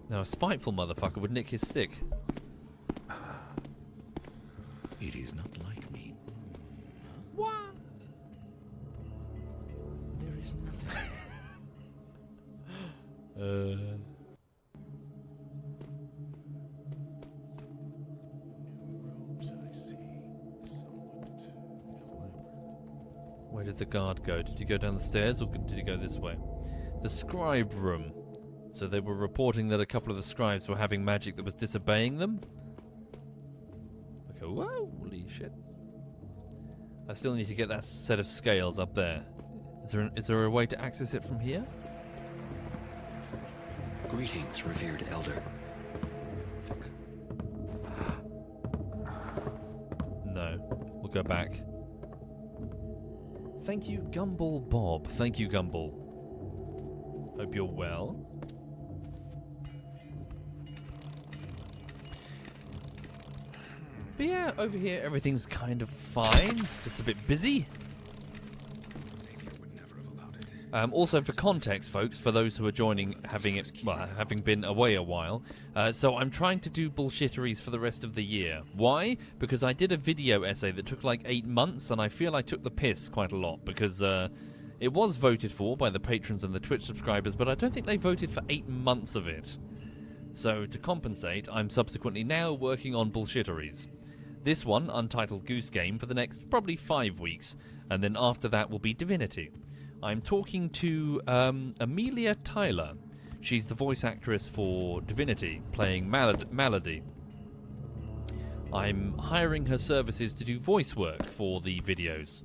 Now a spiteful motherfucker would nick his stick. It is not like me. What? There is nothing. Robes I see, somewhat elaborate. Where did the guard go? Did he go down the stairs or did he go this way? The scribe room. So they were reporting that a couple of the scribes were having magic that was disobeying them. Okay, whoa, holy shit. I still need to get that set of scales up there. Is there a way to access it from here? Greetings, revered elder. Fuck. No, we'll go back. Thank you, Gumball Bob. Thank you, Gumball. Hope you're well. But yeah, over here everything's kind of fine. Just a bit busy. Xavier would never have allowed it. Also, for context, folks, for those who are joining, having been away a while, so I'm trying to do bullshitteries for the rest of the year. Why? Because I did a video essay that took like 8 months, and I feel I took the piss quite a lot, because it was voted for by the patrons and the Twitch subscribers, but I don't think they voted for 8 months of it. So, to compensate, I'm subsequently now working on bullshitteries. This one, Untitled Goose Game, for the next probably 5 weeks, and then after that will be Divinity. I'm talking to Amelia Tyler. She's the voice actress for Divinity, playing Malady. I'm hiring her services to do voice work for the videos.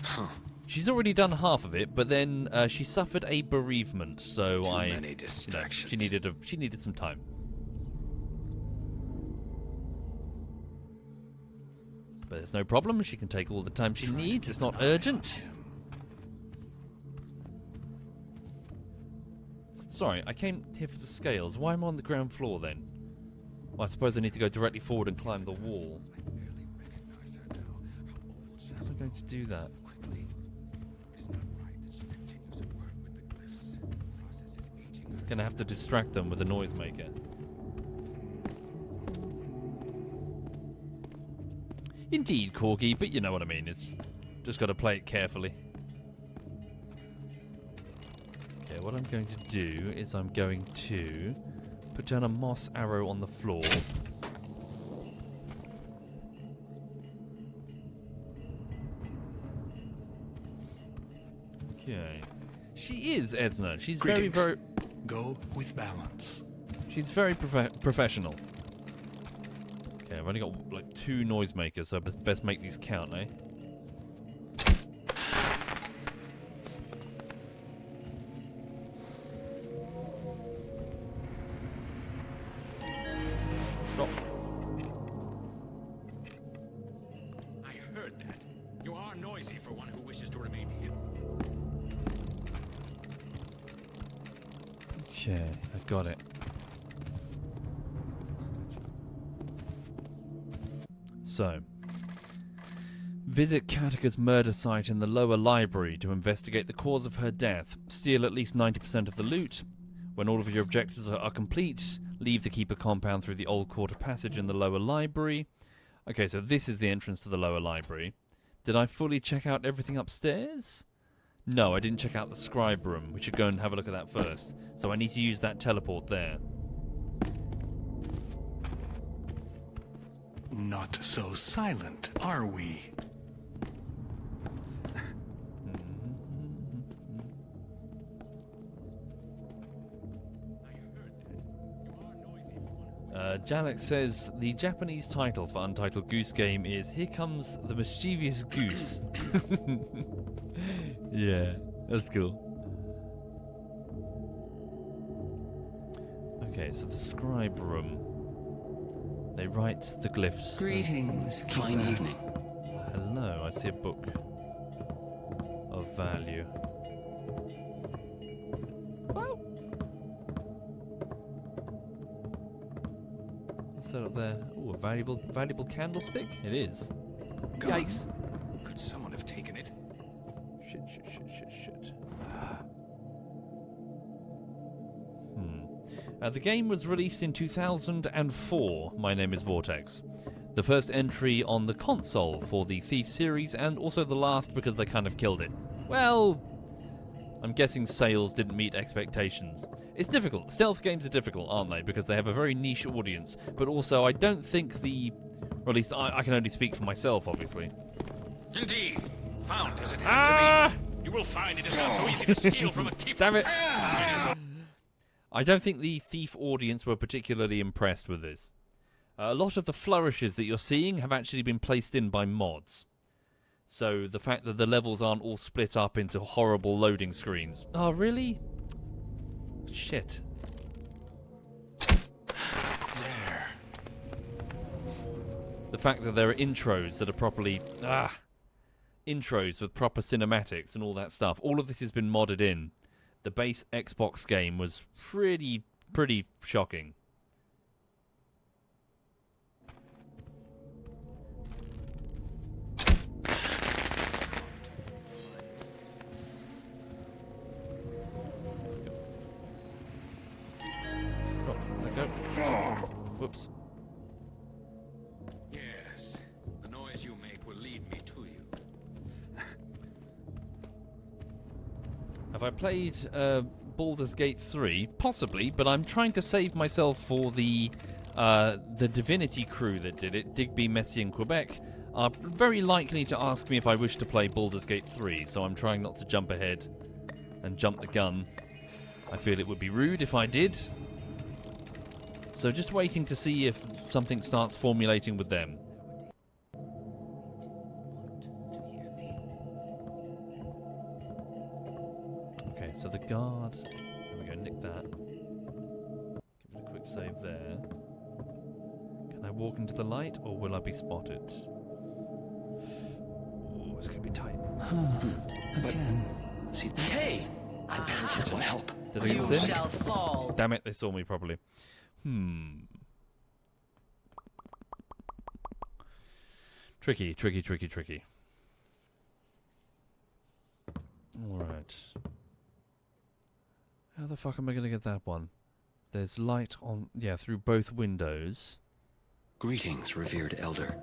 Huh. She's already done half of it, but then she suffered a bereavement, so Too many distractions. she needed some time. But there's no problem. She can take all the time she needs. It's not urgent. Sorry, I came here for the scales. Why am I on the ground floor then? Well, I suppose I need to go directly forward and climb the wall. I barely recognize her now. How old she How's I going to do that? quickly. It's not right that she continues to work with the glyphs. The process is aging her. Gonna have to distract them with a noisemaker. Indeed, Corgi, but you know what I mean. It's just got to play it carefully. Okay, what I'm going to do is I'm going to put down a moss arrow on the floor. Okay. She is Esna. She's Greetings. very... Go with balance. She's very professional. Okay, I've only got like 2 noisemakers, so I best make these count, eh? Stop. I heard that. You are noisy for one who wishes to remain hidden. Okay, I got it. So, visit Katika's murder site in the lower library to investigate the cause of her death. Steal at least 90% of the loot. When all of your objectives are complete, leave the Keeper compound through the old quarter passage in the lower library. Okay, so this is the entrance to the lower library. Did I fully check out everything upstairs? No, I didn't check out the scribe room. We should go and have a look at that first. So I need to use that teleport there. Not so silent, are we? Jalek says the Japanese title for Untitled Goose Game is Here Comes the Mischievous Goose. Yeah, that's cool. Okay, so the scribe room. They write the glyphs. Greetings. Fine evening. Hello, I see a book of value. What's that up there? Oh, a valuable candlestick? It is. Gone. Yikes. Could someone have taken it? Shit. The game was released in 2004. My name is Vortex. The first entry on the console for the Thief series, and also the last because they kind of killed it. Well, I'm guessing sales didn't meet expectations. It's difficult. Stealth games are difficult, aren't they? Because they have a very niche audience. But also, I don't think or at least I can only speak for myself, obviously. Indeed. Found as it had to be. You will find it is not so easy to steal from a keeper. Damn it! I don't think the Thief audience were particularly impressed with this. A lot of the flourishes that you're seeing have actually been placed in by mods. So the fact that the levels aren't all split up into horrible loading screens. Oh, really? Shit. There. The fact that there are intros that are properly... intros with proper cinematics and all that stuff. All of this has been modded in. The base Xbox game was pretty shocking. Whoops. Yes. The noise you make will lead me to you. Have I played Baldur's Gate 3? Possibly, but I'm trying to save myself for the Divinity crew that did it, Digby, Messi and Quebec, are very likely to ask me if I wish to play Baldur's Gate 3, so I'm trying not to jump ahead and jump the gun. I feel it would be rude if I did. So just waiting to see if something starts formulating with them. Okay, so the guard... There we go, nick that. Give it a quick save there. Can I walk into the light, or will I be spotted? Oh, it's going to be tight. Again. See, hey! I better get some help. Did I You get shall fall. Damn it, they saw me properly. Tricky. Alright. How the fuck am I going to get that one? There's light on... Yeah, through both windows. Greetings, revered elder.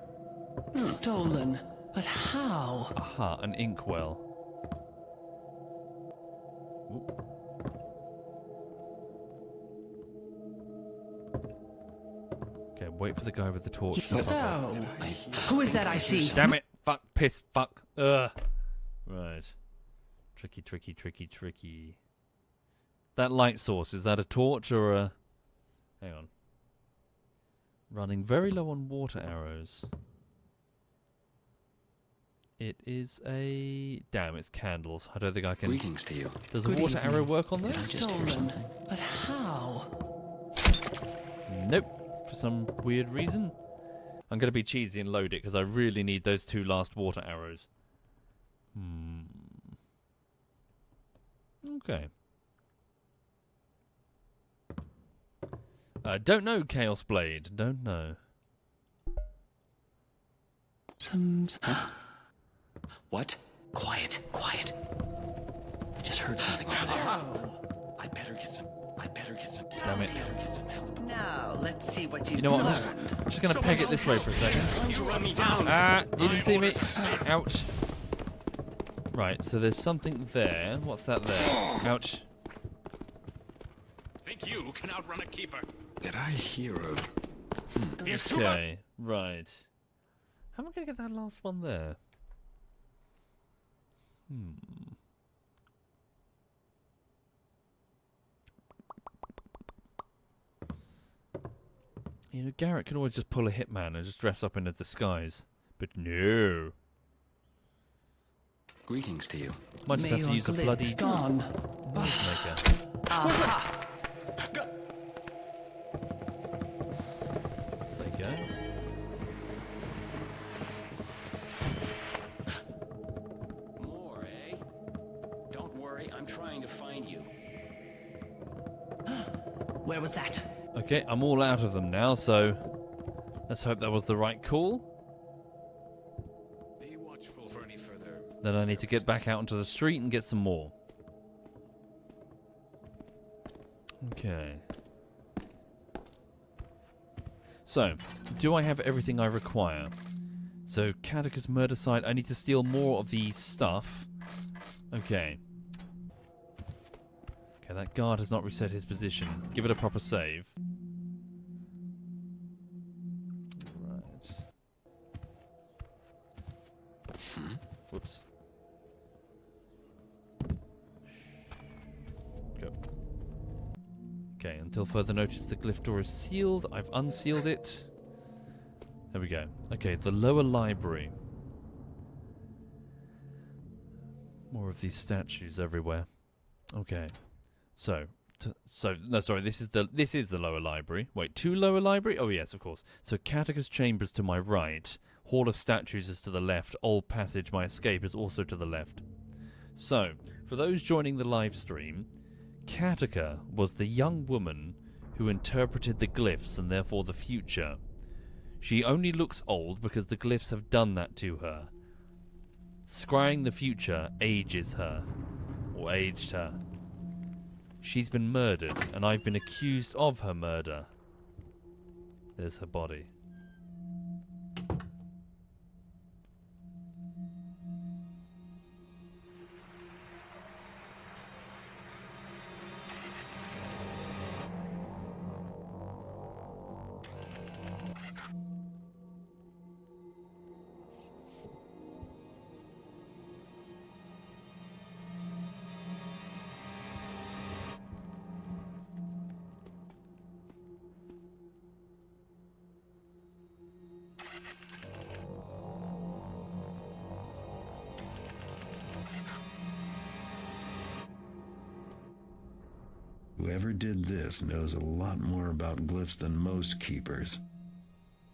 Stolen. But how? Aha, an inkwell. Oop. Okay, wait for the guy with the torch. So, who is that I see? Damn it! Fuck, piss, fuck. Ugh. Right. Tricky. That light source, is that a torch or a... Hang on. Running very low on water arrows. It is a... Damn, it's candles. I don't think I can... Greetings to you. Does a water arrow work on this? Did I just hear Stolen. something? But how? Nope. For some weird reason. I'm going to be cheesy and load it because I really need those two last water arrows. Okay. Don't know, Chaos Blade. Don't know. What? Quiet. I just heard something over there. I better get some. Damn it. Better get some help. Now, let's see what You know what? I'm just going to peg it this way for a second. You run me down. You didn't see me. Ouch. Right, so there's something there. What's that there? Ouch. Think you can outrun a keeper? Did I hear a... Here's too much. Okay, right. How am I going to get that last one there? You know, Garret can always just pull a hitman and just dress up in a disguise. But no. Greetings to you. Might just have to use a bloody gone. maker. Aha! There you go. More, eh? Don't worry, I'm trying to find you. Where was that? Okay, I'm all out of them now, so let's hope that was the right call. Be watchful for any further. Then I need to get back out onto the street and get some more. Okay. So, do I have everything I require? So, Catechus murder site. I need to steal more of the stuff. Okay. Okay, that guard has not reset his position. Give it a proper save. Right. Whoops. Go. Okay, until further notice, the glyph door is sealed. I've unsealed it. There we go. Okay, the lower library. More of these statues everywhere. Okay. So no, sorry, this is the lower library. Wait, two lower library? Oh yes, of course. So Catechus chambers to my right, Hall of Statues is to the left, Old Passage, my escape, is also to the left. So, for those joining the live stream, Catecha was the young woman who interpreted the glyphs and therefore the future. She only looks old because the glyphs have done that to her. Scrying the future ages her, or aged her. She's been murdered, and I've been accused of her murder. There's her body. Whoever did this knows a lot more about glyphs than most keepers.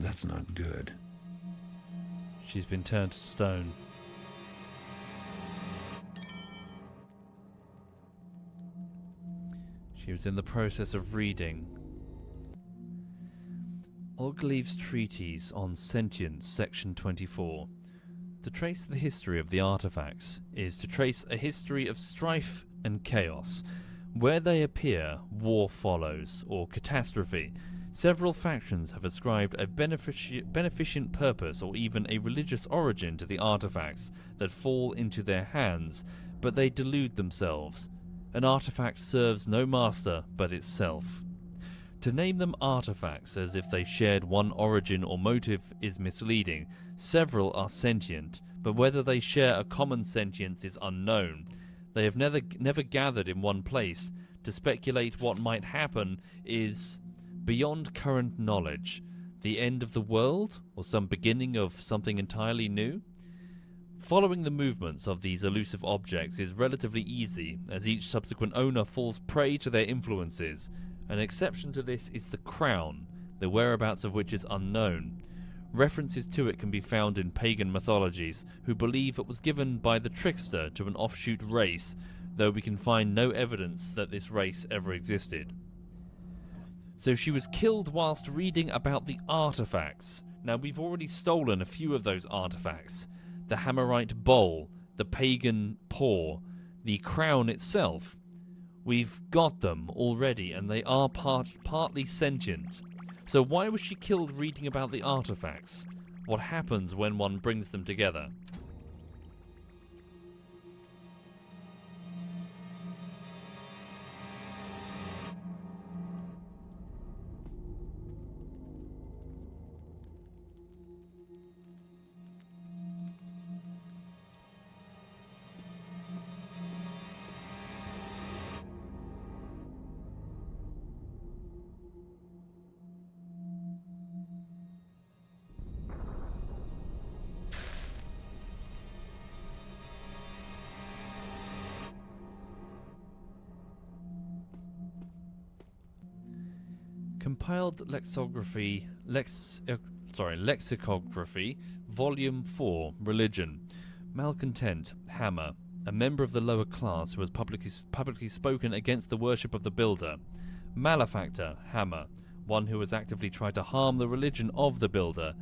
That's not good. She's been turned to stone. She was in the process of reading Ogleve's Treatise on Sentience, Section 24. To trace the history of the artifacts is to trace a history of strife and chaos. Where they appear, war follows, or catastrophe. Several factions have ascribed a beneficent purpose or even a religious origin to the artifacts that fall into their hands, but they delude themselves. An artifact serves no master but itself. To name them artifacts as if they shared one origin or motive is misleading. Several are sentient, but whether they share a common sentience is unknown. They have never gathered in one place. To speculate what might happen is beyond current knowledge. The end of the world, or some beginning of something entirely new? Following the movements of these elusive objects is relatively easy, as each subsequent owner falls prey to their influences. An exception to this is the crown, the whereabouts of which is unknown. References to it can be found in pagan mythologies, who believe it was given by the trickster to an offshoot race, though we can find no evidence that this race ever existed. So she was killed whilst reading about the artifacts. Now we've already stolen a few of those artifacts. The Hammerite bowl, the pagan paw, the crown itself. We've got them already, and they are partly sentient. So why was she killed reading about the artifacts? What happens when one brings them together? Compiled Lexicography, Volume 4, Religion. Malcontent, Hammer, a member of the lower class who has publicly spoken against the worship of the Builder. Malefactor, Hammer, one who has actively tried to harm the religion of the Builder.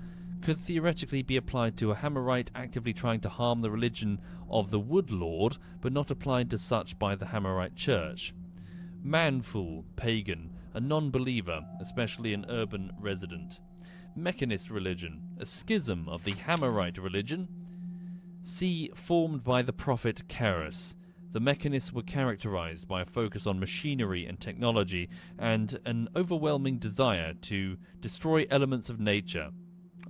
Could theoretically be applied to a Hammerite actively trying to harm the religion of the Woodlord, but not applied to such by the Hammerite Church. Manfool, Pagan, a non-believer, especially an urban resident. Mechanist religion, a schism of the Hammerite religion. C. Formed by the prophet Garret. The Mechanists were characterized by a focus on machinery and technology and an overwhelming desire to destroy elements of nature.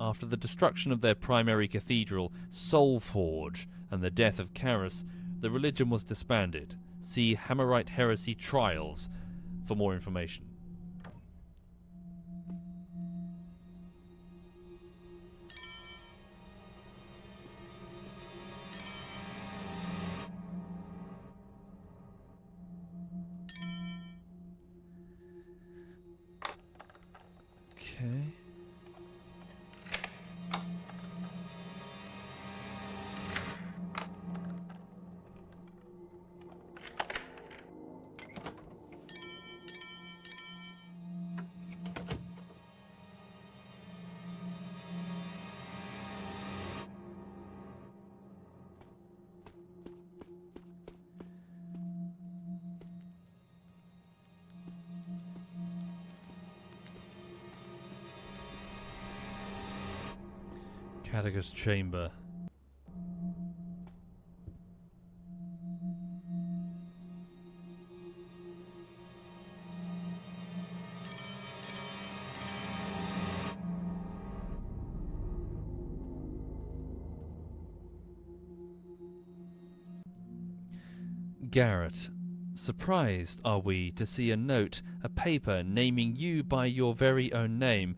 After the destruction of their primary cathedral, Soulforge, and the death of Garret, the religion was disbanded. See Hammerite Heresy Trials for more information. Okay. Cadagos chamber. Garret. Surprised are we to see a note, a paper naming you by your very own name.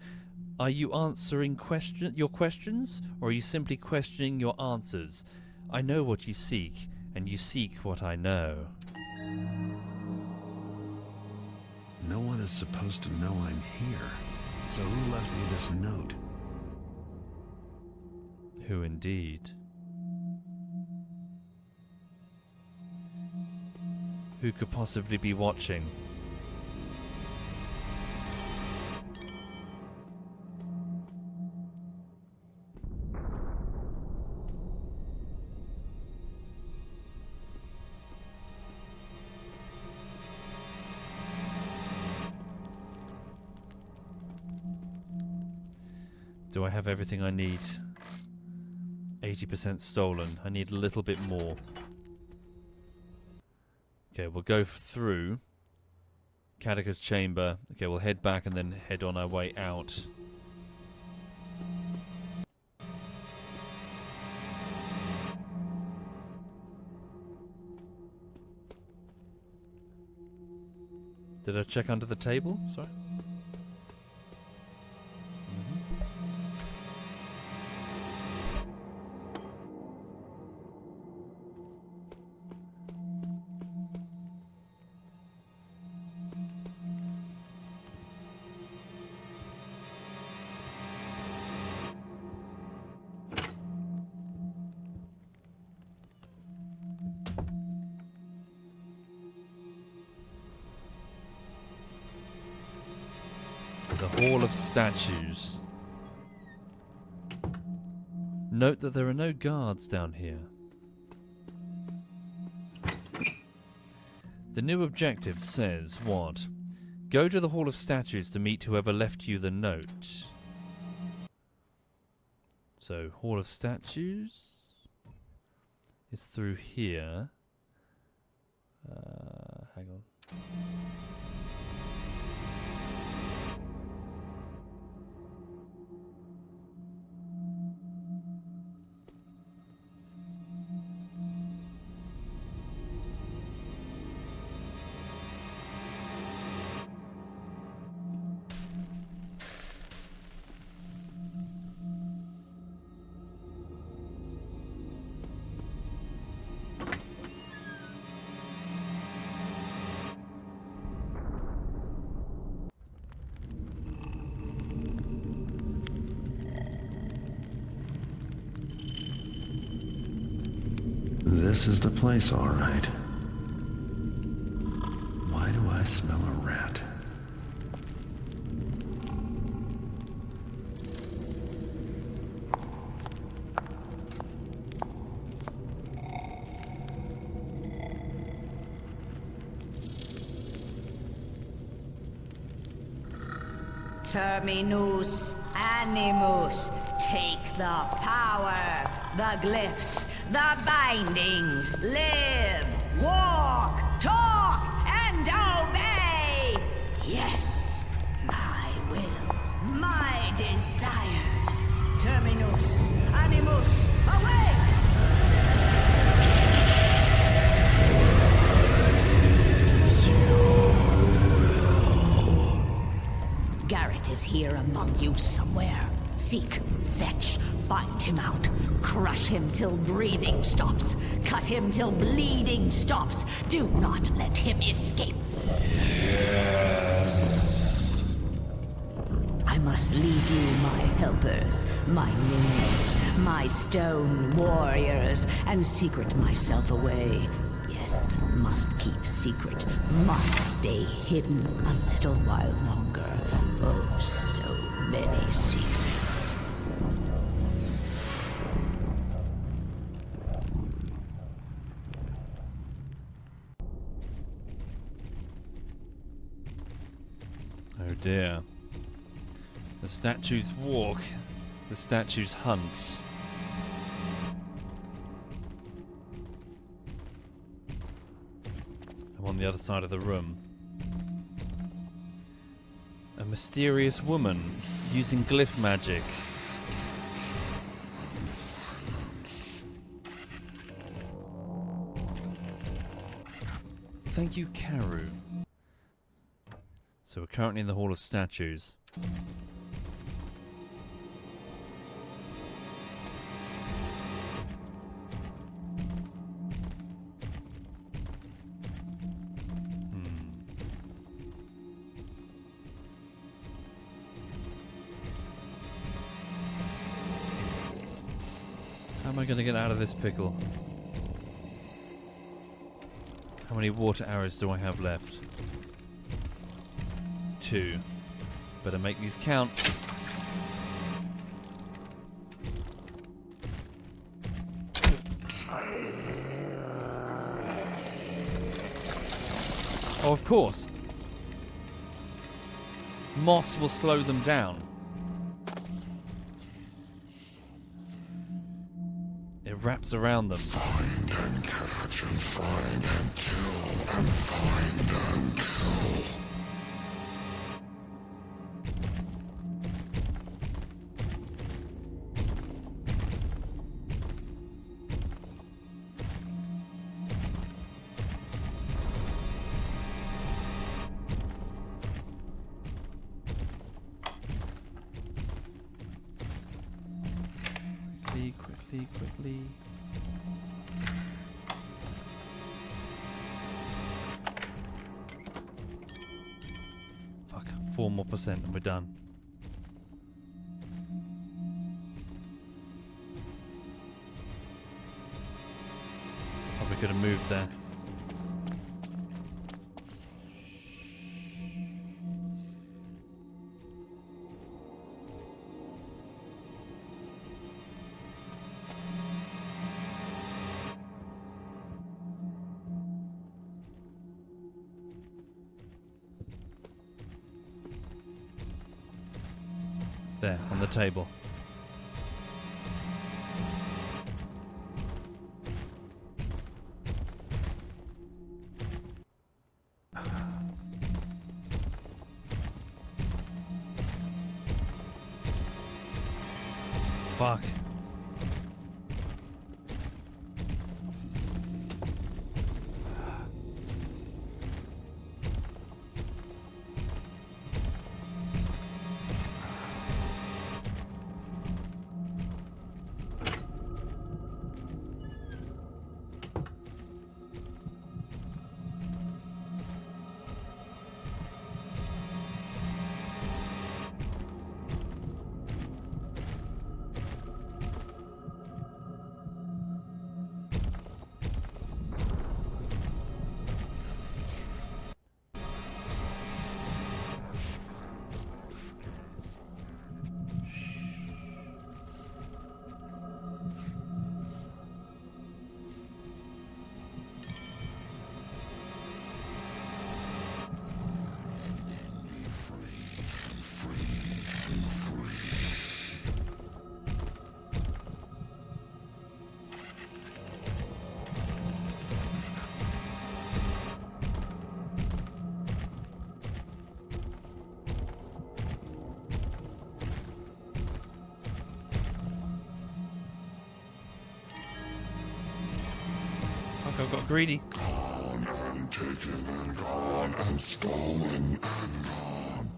Are you answering your questions, or are you simply questioning your answers? I know what you seek, and you seek what I know. No one is supposed to know I'm here. So who left me this note? Who indeed? Who could possibly be watching? Do I have everything I need? 80% stolen. I need a little bit more. Okay, we'll go through Cadagos chamber. Okay, we'll head back and then head on our way out. Did I check under the table? Sorry. The Hall of Statues. Note that there are no guards down here. The new objective says what? Go to the Hall of Statues to meet whoever left you the note. So, Hall of Statues is through here. Hang on. This is the place, all right. Why do I smell a rat? Terminus animus. Take the power, the glyphs, the bindings. Live, walk, talk, and obey. Yes, my will, my desires. Terminus animus, awake! Garret is here among you somewhere. Seek, fetch, find him out. Crush him till breathing stops. Cut him till bleeding stops. Do not let him escape. Yes. I must leave you my helpers, my minions, my stone warriors, and secret myself away. Yes, must keep secret, must stay hidden a little while longer. Oh, so many secrets. Oh dear. The statues walk, the statues hunt. I'm on the other side of the room. A mysterious woman using glyph magic. Thank you, Karu. So we're currently in the Hall of Statues. How am I going to get out of this pickle? How many water arrows do I have left? 2. Better make these count. Oh, of course. Moss will slow them down. It wraps around them. Find and catch and find and kill and find and kill. Quickly. Fuck, 4 more % and we're done. Probably could have moved there. There, on the table. Fuck. I've got greedy. Gone and taken and gone and stolen and gone.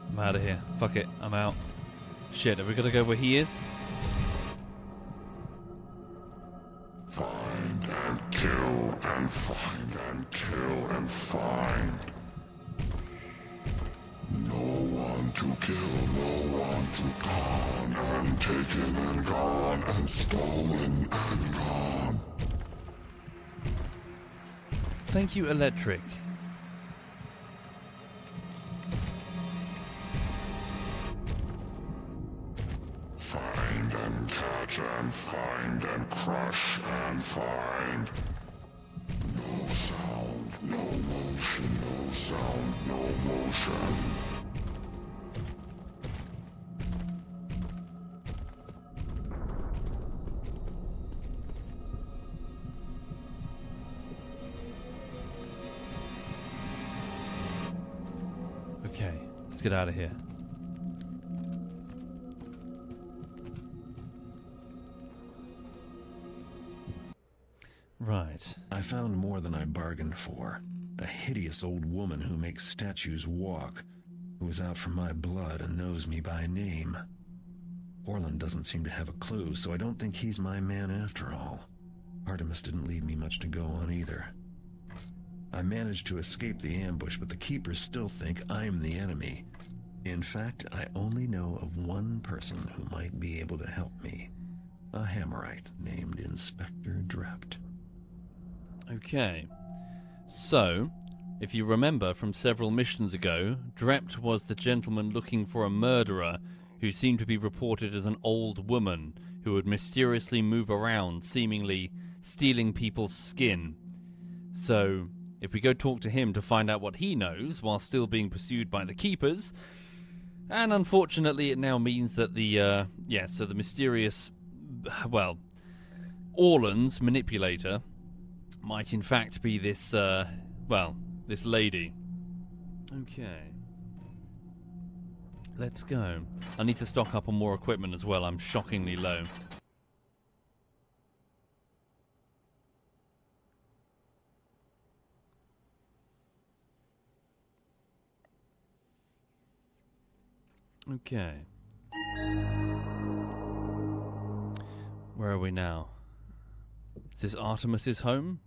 I'm out of here. Fuck it. I'm out. Shit, have we got to go where he is? Find and kill and find and kill and find. No one to kill, no one to gone and taken and gone and stolen and gone. Thank you, Electric. Find and catch and find and crush and find. No sound, no motion, no sound, no motion. Okay, let's get out of here. Right. I found more than I bargained for. A hideous old woman who makes statues walk, who is out for my blood and knows me by name. Orlan doesn't seem to have a clue, so I don't think he's my man after all. Artemis didn't leave me much to go on either. I managed to escape the ambush, but the Keepers still think I'm the enemy. In fact, I only know of one person who might be able to help me. A Hammerite named Inspector Drept. Okay. So, if you remember from several missions ago, Drept was the gentleman looking for a murderer who seemed to be reported as an old woman who would mysteriously move around, seemingly stealing people's skin. So, if we go talk to him to find out what he knows while still being pursued by the Keepers, and unfortunately it now means that the mysterious, well, Orlan's manipulator might in fact be this, this lady. Okay. Let's go. I need to stock up on more equipment as well. I'm shockingly low. Okay. Where are we now? Is this Artemis's home?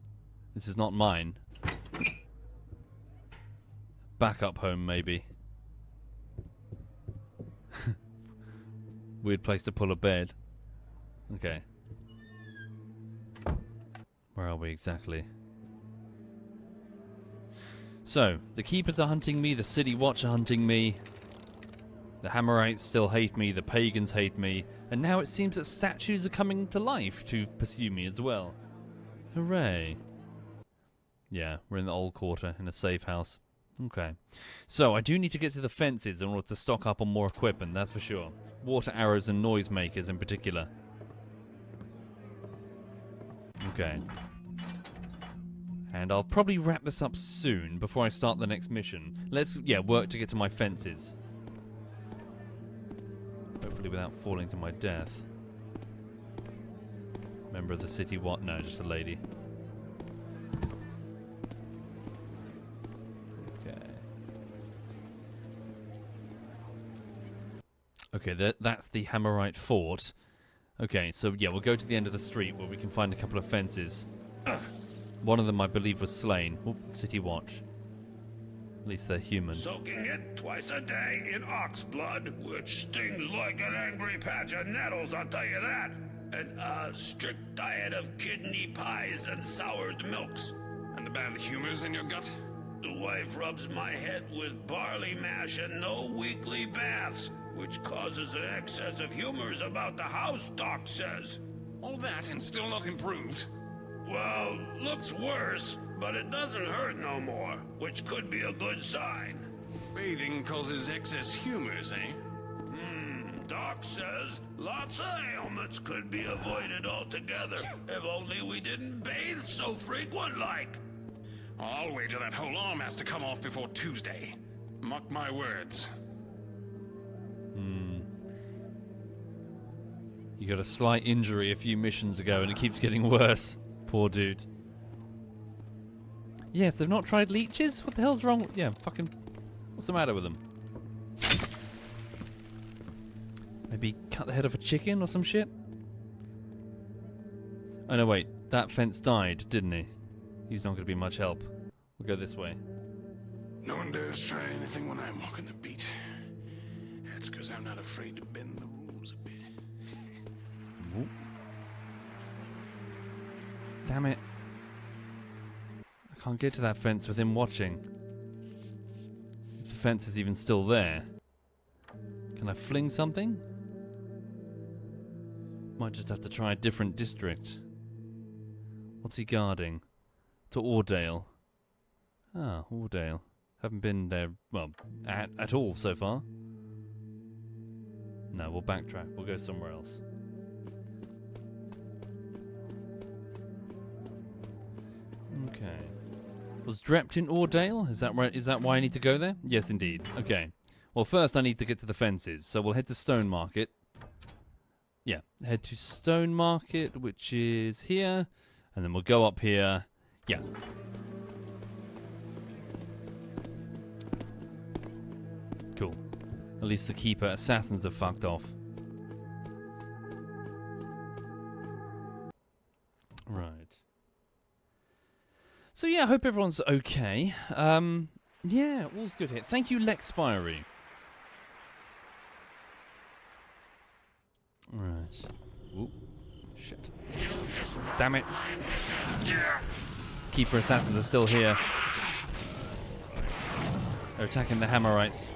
This is not mine. Backup home, maybe. Weird place to pull a bed. Okay. Where are we exactly? So, the Keepers are hunting me, the City Watch are hunting me. The Hammerites still hate me, the Pagans hate me, and now it seems that statues are coming to life to pursue me as well. Hooray. Yeah, we're in the old quarter, in a safe house. Okay. So, I do need to get to the fences in order to stock up on more equipment, that's for sure. Water arrows and noisemakers in particular. Okay. And I'll probably wrap this up soon before I start the next mission. Let's, work to get to my fences. Hopefully without falling to my death. Member of the city, what? No, just a lady. Okay, that's the Hammerite fort. Okay, so we'll go to the end of the street where we can find a couple of fences. One of them, I believe, was slain. Oop, City Watch. At least they're human. Soaking it twice a day in ox blood, which stings like an angry patch of nettles, I'll tell you that. And a strict diet of kidney pies and soured milks. And the bad humors in your gut? The wife rubs my head with barley mash and no weekly baths, which causes an excess of humors about the house, Doc says. All that and still not improved? Well, looks worse, but it doesn't hurt no more, which could be a good sign. Bathing causes excess humors, eh? Doc says lots of ailments could be avoided altogether if only we didn't bathe so frequent like. I'll wager that whole arm has to come off before Tuesday. Mark my words. You got a slight injury a few missions ago and it keeps getting worse. Poor dude. Yes, they've not tried leeches? What the hell's wrong? Yeah, fucking... What's the matter with them? Maybe cut the head off a chicken or some shit? Oh no, wait. That fence died, didn't he? He's not going to be much help. We'll go this way. No one dares try anything when I'm walking the beat. That's because I'm not afraid to bend the rules a bit. Whoop. Damn it. I can't get to that fence with him watching. If the fence is even still there. Can I fling something? Might just have to try a different district. What's he guarding? To Ordale. Ah, Ordale. Haven't been there, well, at all so far. No, we'll backtrack. We'll go somewhere else. Okay. Was Drept in Ordale? Is that right? Is that why I need to go there? Yes, indeed. Okay. Well, first I need to get to the fences, so we'll head to Stone Market. Yeah, head to Stone Market, which is here, and then we'll go up here. Yeah. Cool. At least the Keeper assassins are fucked off. Right. So yeah, I hope everyone's okay. Yeah, all's good here. Thank you, Lex Spirey. Right. Oop. Shit. Damn it. Keeper assassins are still here. They're attacking the Hammerites.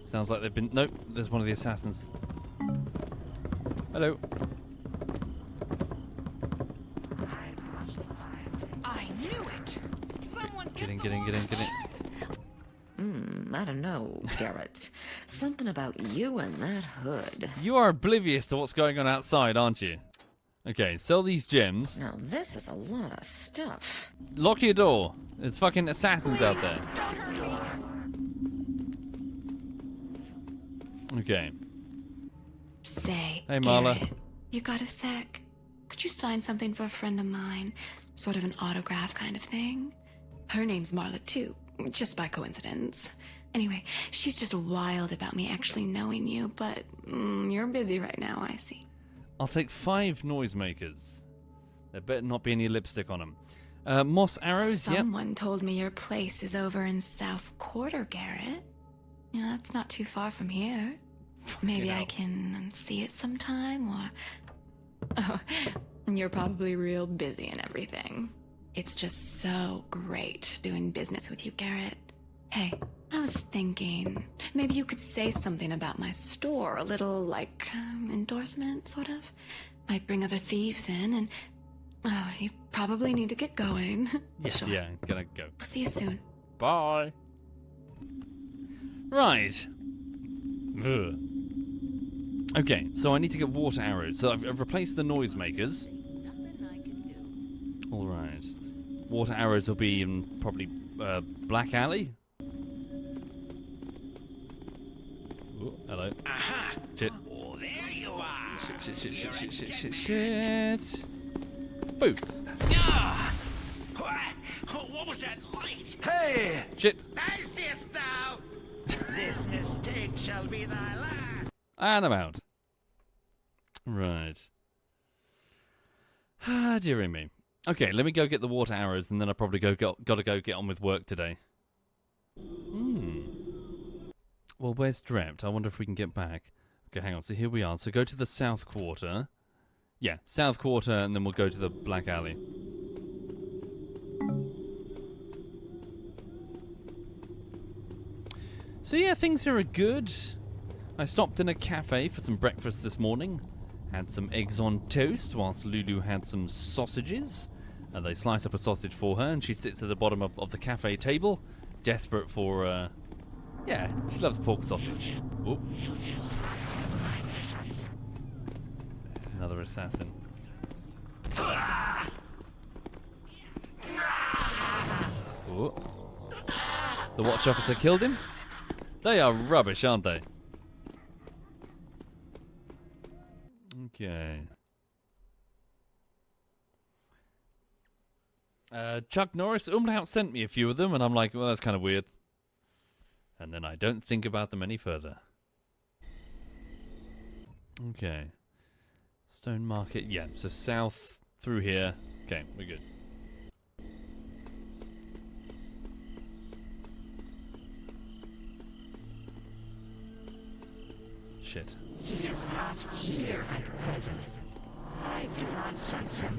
Sounds like they've been... Nope, there's one of the assassins. Hello. I knew it. Someone Get in. I don't know, Garret. Something about you and that hood. You are oblivious to what's going on outside, aren't you? Okay, sell these gems. Now this is a lot of stuff. Lock your door. There's fucking assassins out there. Okay. Say, Hey, Marla. Garret, you got a sec? Could you sign something for a friend of mine? Sort of an autograph kind of thing? Her name's Marla, too, just by coincidence. Anyway, she's just wild about me actually knowing you, but you're busy right now, I see. I'll take 5 noisemakers. There better not be any lipstick on them. Moss arrows, yep. Someone told me your place is over in South Quarter, Garret. Yeah, that's not too far from here. Maybe I can see it sometime, or... Oh, you're probably real busy and everything. It's just so great doing business with you, Garret. Hey, I was thinking, maybe you could say something about my store, a little, like, endorsement, sort of? Might bring other thieves in, and... Oh, you probably need to get going. Yeah, Sure. yeah, gonna go. We'll see you soon. Bye. Right. Ugh. Okay, so I need to get water arrows. So I've replaced the noisemakers. All right. Water arrows will be in probably Black Alley. Ooh, hello. Aha! Shit. Oh, there you are. Shit. Boo. Ah! What was that light? Hey! Shit. I seest thou. This mistake shall be thy last. And I'm out. Right. Ah, dearie me. Okay, let me go get the water arrows, and then I'll probably gotta go get on with work today. Well, where's Drept? I wonder if we can get back. Okay, hang on. So here we are. So go to the South Quarter. Yeah, South Quarter, and then we'll go to the Black Alley. So yeah, things here are good. I stopped in a cafe for some breakfast this morning. Had some eggs on toast, whilst Lulu had some sausages. And they slice up a sausage for her, and she sits at the bottom of the cafe table, desperate for, yeah, she loves pork sausage. Oop. Another assassin. Ooh. The watch officer killed him. They are rubbish, aren't they? Okay. Chuck Norris, Umlaut sent me a few of them, and I'm like, well, that's kind of weird. And then I don't think about them any further. Okay. Stone Market, yeah, so south through here. Okay, we're good. Shit. He is not here at present. I do not sense him.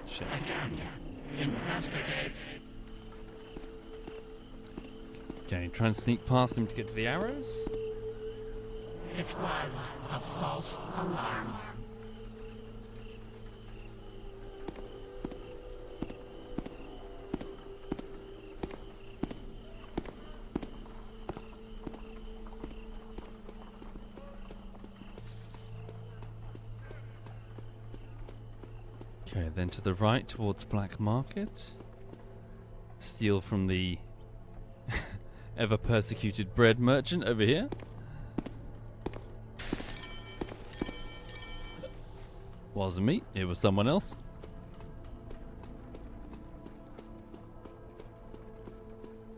Shit. Investigate. Okay, try and sneak past him to get to the arrows. It was a false alarm. Okay, then to the right towards Black Market. Steal from the ever persecuted bread merchant over here. Wasn't me, it was someone else.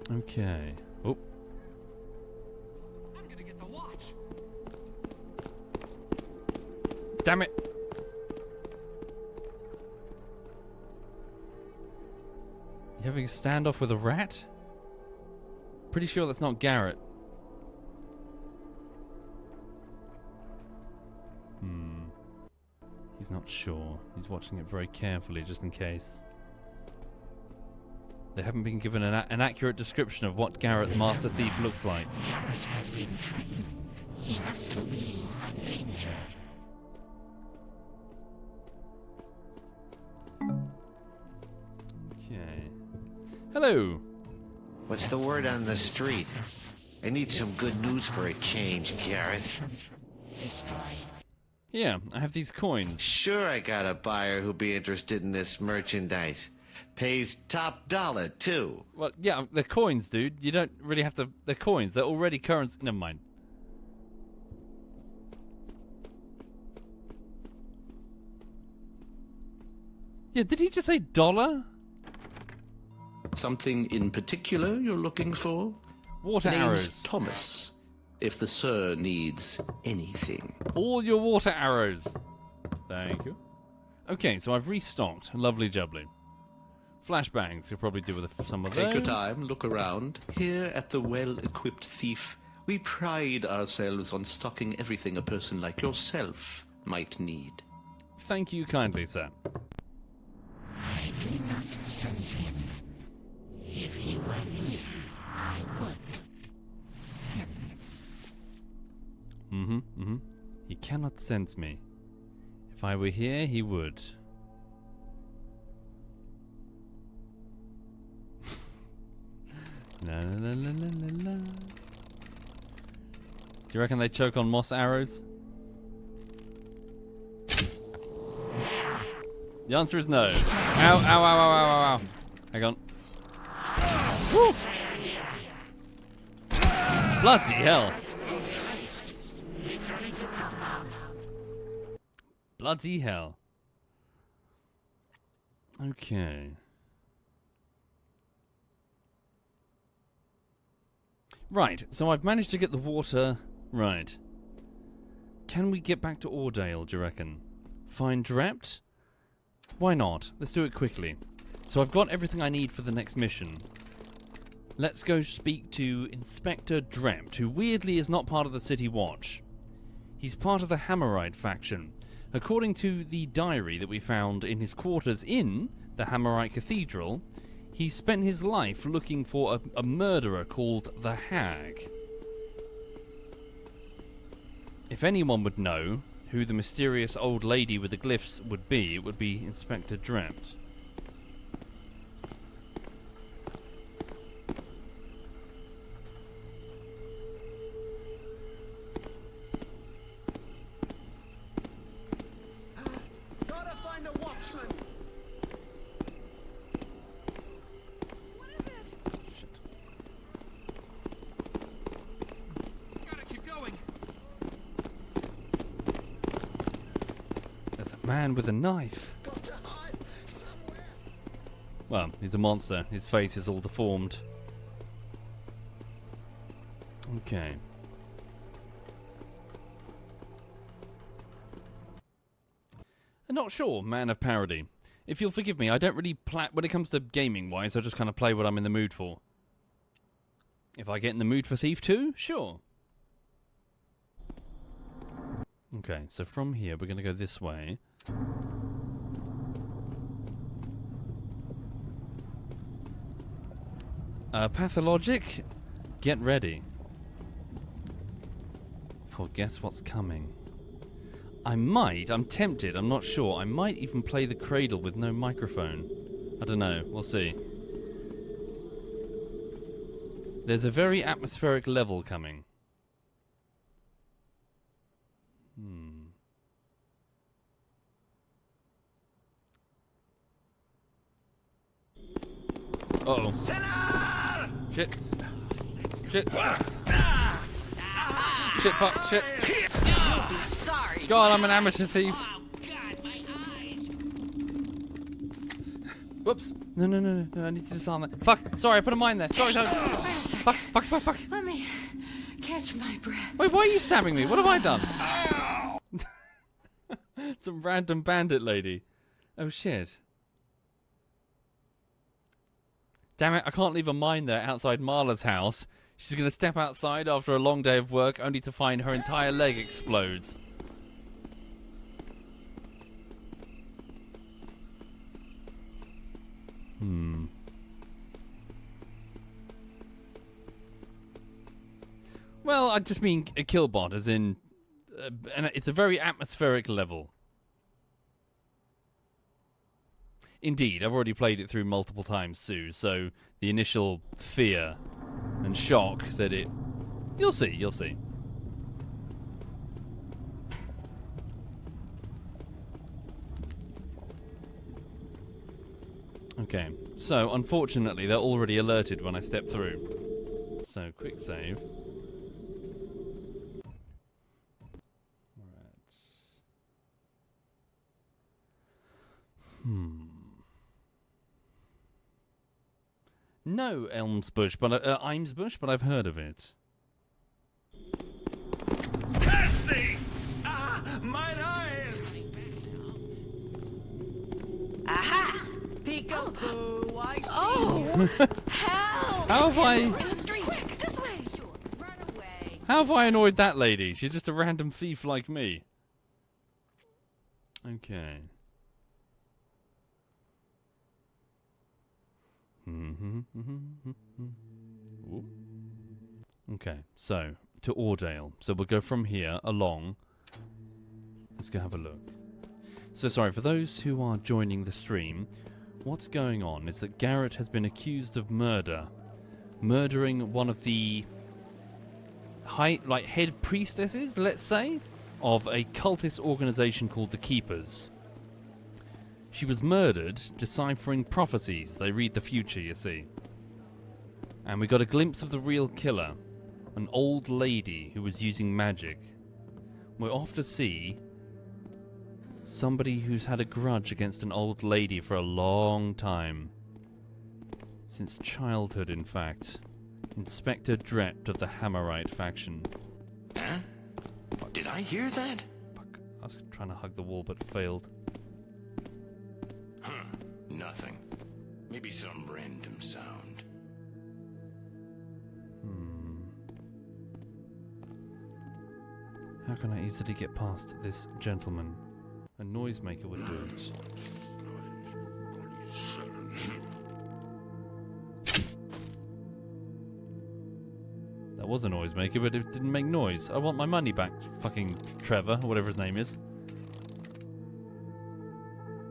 Okay. Oh. I'm gonna get the watch. Damn it. You having a standoff with a rat? Pretty sure that's not Garret. He's not sure. He's watching it very carefully just in case. They haven't been given an accurate description of what Garret the Master Thief looks like. Garret has been trained. He has to be undanger. Okay. Hello. What's the word on the street? I need some good news for a change, Garret. Yeah, I have these coins. Sure, I got a buyer who'll be interested in this merchandise. Pays top dollar, too. Well, yeah, they're coins, dude. You don't really have to... They're coins. They're already currency. Never mind. Yeah, did he just say dollar? Something in particular you're looking for? Water Name's arrows. Thomas, if the sir needs anything. All your water arrows. Thank you. Okay, so I've restocked. Lovely jubbly. Flashbangs, you'll probably do with some of those. Take your time, look around. Here at the Well-Equipped Thief, we pride ourselves on stocking everything a person like yourself might need. Thank you kindly, sir. I do not sense him. If he were near, I would sense. He cannot sense me. If I were here, he would. La, la, la, la, la, la. Do you reckon they choke on moss arrows? The answer is no. Ow, ow, ow, ow, ow, ow, ow. Hang on. Woo! Bloody hell. Bloody hell. Okay. Right, so I've managed to get the water. Right. Can we get back to Ordale, do you reckon? Find Drept? Why not? Let's do it quickly. So I've got everything I need for the next mission. Let's go speak to Inspector Drept, who weirdly is not part of the City Watch. He's part of the Hammerite faction. According to the diary that we found in his quarters in the Hammerite Cathedral, he spent his life looking for a murderer called the Hag. If anyone would know who the mysterious old lady with the glyphs would be, it would be Inspector Drept. Man with a knife. Well, he's a monster. His face is all deformed. Okay. I'm not sure, man of parody. If you'll forgive me, I don't really play... When it comes to gaming-wise, I just kind of play what I'm in the mood for. If I get in the mood for Thief 2, sure. Okay, so from here, we're going to go this way. Pathologic, get ready. For guess what's coming. I'm tempted, I'm not sure. I might even play the cradle with no microphone. I don't know, we'll see. There's a very atmospheric level coming. Uh-oh. Shit. Shit. Shit, fuck, shit. You'll be sorry. God, I'm an amateur thief. Oh, God, my eyes. Whoops. No, I need to disarm that. Fuck, sorry, I put a mine there. Sorry. Wait a second. Fuck. Let me catch my breath. Wait, why are you stabbing me? What have I done? Some random bandit lady. Oh, shit. Damn it, I can't leave a mine there outside Marla's house. She's going to step outside after a long day of work only to find her entire leg explodes. Well, I just mean a kill bot, as in... and it's a very atmospheric level. Indeed, I've already played it through multiple times, Sue, so the initial fear and shock that it... You'll see. Okay, so unfortunately they're already alerted when I step through. So, quick save. No Elmsbush, but Imesbush, but I've heard of it. Kirsty! Ah, mine eyes! Aha! Peekaboo, I see. Oh! Help! How have I... In the street! Quick, this way! Sure, run away. How have I annoyed that lady? She's just a random thief like me. Okay. Okay, so to Ordale. So we'll go from here along. Let's go have a look. So sorry, for those who are joining the stream, what's going on is that Garret has been accused of murdering one of the head priestesses, let's say, of a cultist organization called the Keepers. She was murdered deciphering prophecies. They read the future, you see. And we got a glimpse of the real killer, an old lady who was using magic. We're off to see somebody who's had a grudge against an old lady for a long time. Since childhood, in fact. Inspector Drept of the Hammerite faction. Huh? Did I hear that? Fuck. I was trying to hug the wall but failed. Huh. Nothing. Maybe some random sound. How can I easily get past this gentleman? A noisemaker would do it. That was a noisemaker, but it didn't make noise. I want my money back, fucking Trevor, or whatever his name is.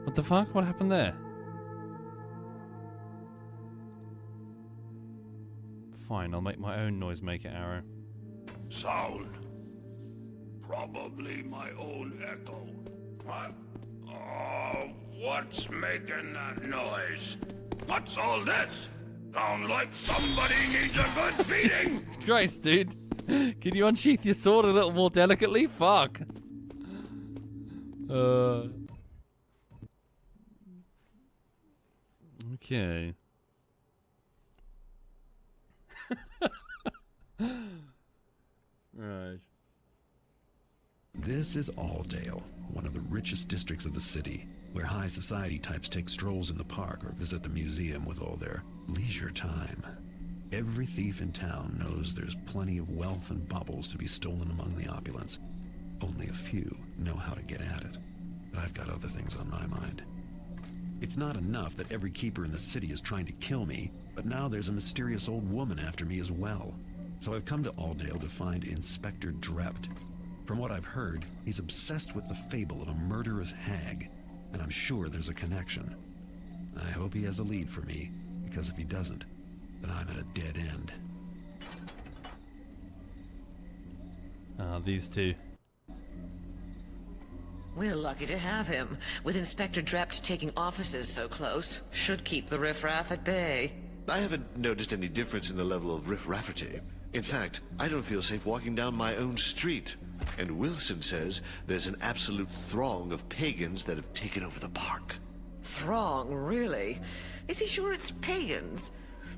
What the fuck? What happened there? Fine, I'll make my own noisemaker arrow. Sound. Probably my own echo. What? Oh, what's making that noise? What's all this? Sound like somebody needs a good beating! Christ, dude. Can you unsheath your sword a little more delicately? Fuck. Okay. Right. This is Aldale, one of the richest districts of the city, where high society types take strolls in the park or visit the museum with all their leisure time. Every thief in town knows there's plenty of wealth and baubles to be stolen among the opulence. Only a few know how to get at it. But I've got other things on my mind. It's not enough that every keeper in the city is trying to kill me, but now there's a mysterious old woman after me as well. So I've come to Aldale to find Inspector Drept. From what I've heard, he's obsessed with the fable of a murderous hag, and I'm sure there's a connection. I hope he has a lead for me, because if he doesn't, then I'm at a dead end. These two. We're lucky to have him. With Inspector Drept taking offices so close, should keep the riffraff at bay. I haven't noticed any difference in the level of riff-rafferty. In fact, I don't feel safe walking down my own street. And Wilson says there's an absolute throng of pagans that have taken over the park. Throng, really? Is he sure it's pagans?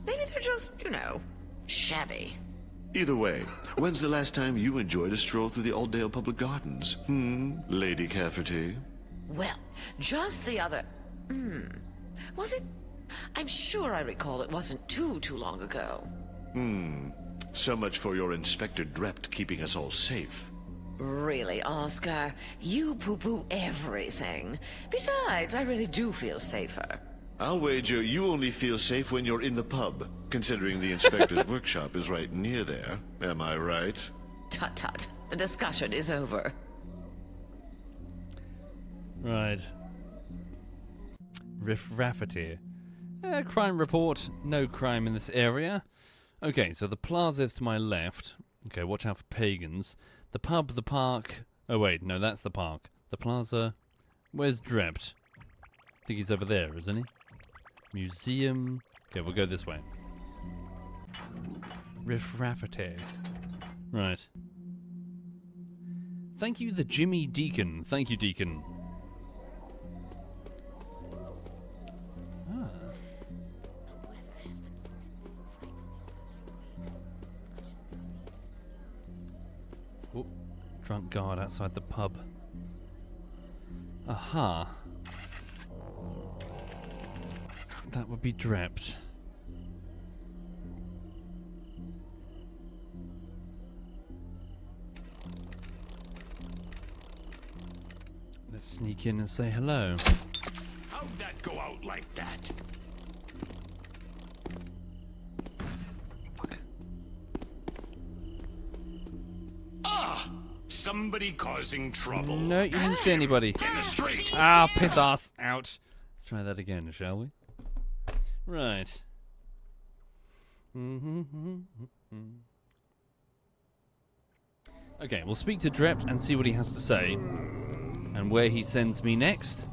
Maybe they're just, shabby. Either way, when's the last time you enjoyed a stroll through the Aldale Public Gardens? Lady Cafferty? Well, just the other... Was it... I'm sure I recall it wasn't too long ago. So much for your Inspector Drept keeping us all safe. Really, Oscar? You poo-poo everything. Besides, I really do feel safer. I'll wager you only feel safe when you're in the pub, considering the Inspector's workshop is right near there. Am I right? Tut-tut. The discussion is over. Right. Riff-rafferty. Crime report. No crime in this area. Okay, so the plaza's to my left. Okay, watch out for pagans. The pub, the park... Oh, wait, no, that's the park. The plaza... Where's Drept? I think he's over there, isn't he? Museum... Okay, we'll go this way. Riff-rafferty. Right. Thank you, the Jimmy Deacon. Thank you, Deacon. Drunk guard outside the pub. Aha. That would be Drept. Let's sneak in and say hello. How'd that go out like that? Fuck. Somebody causing trouble. No, you didn't see anybody. In the street. Ah, piss ass. Ouch. Let's try that again, shall we? Right. Okay, we'll speak to Drept and see what he has to say. And where he sends me next.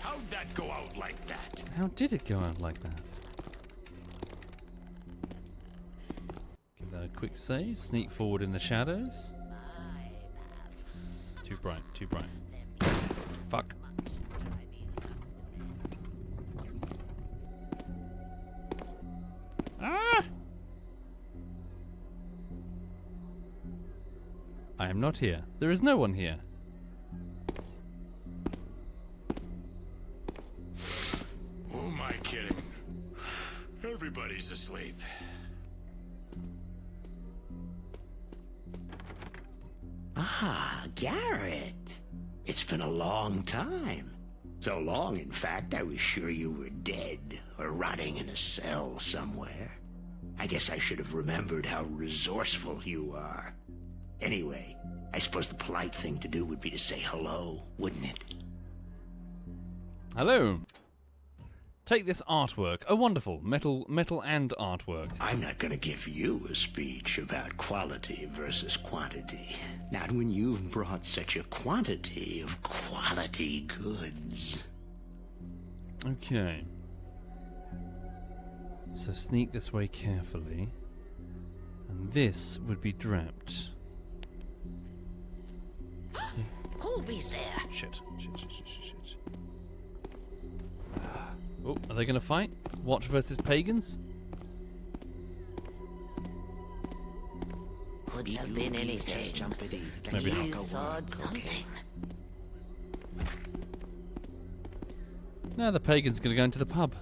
How'd that go out like that? How did it go out like that? Give that a quick save. Sneak forward in the shadows. Too bright, too bright. Fuck. Ah! I am not here. There is no one here. Who am I kidding? Everybody's asleep. Ah, Garret. It's been a long time. So long, in fact, I was sure you were dead or rotting in a cell somewhere. I guess I should have remembered how resourceful you are. Anyway, I suppose the polite thing to do would be to say hello, wouldn't it? Hello. Take this artwork. Oh, wonderful. Metal and artwork. I'm not going to give you a speech about quality versus quantity. Not when you've brought such a quantity of quality goods. Okay. So sneak this way carefully. And this would be trapped. Who'll-be's there? Shit. Oh, are they going to fight? Watch versus pagans? Could have been anything. Maybe not. You sawed something. No, the pagan's going to go into the pub.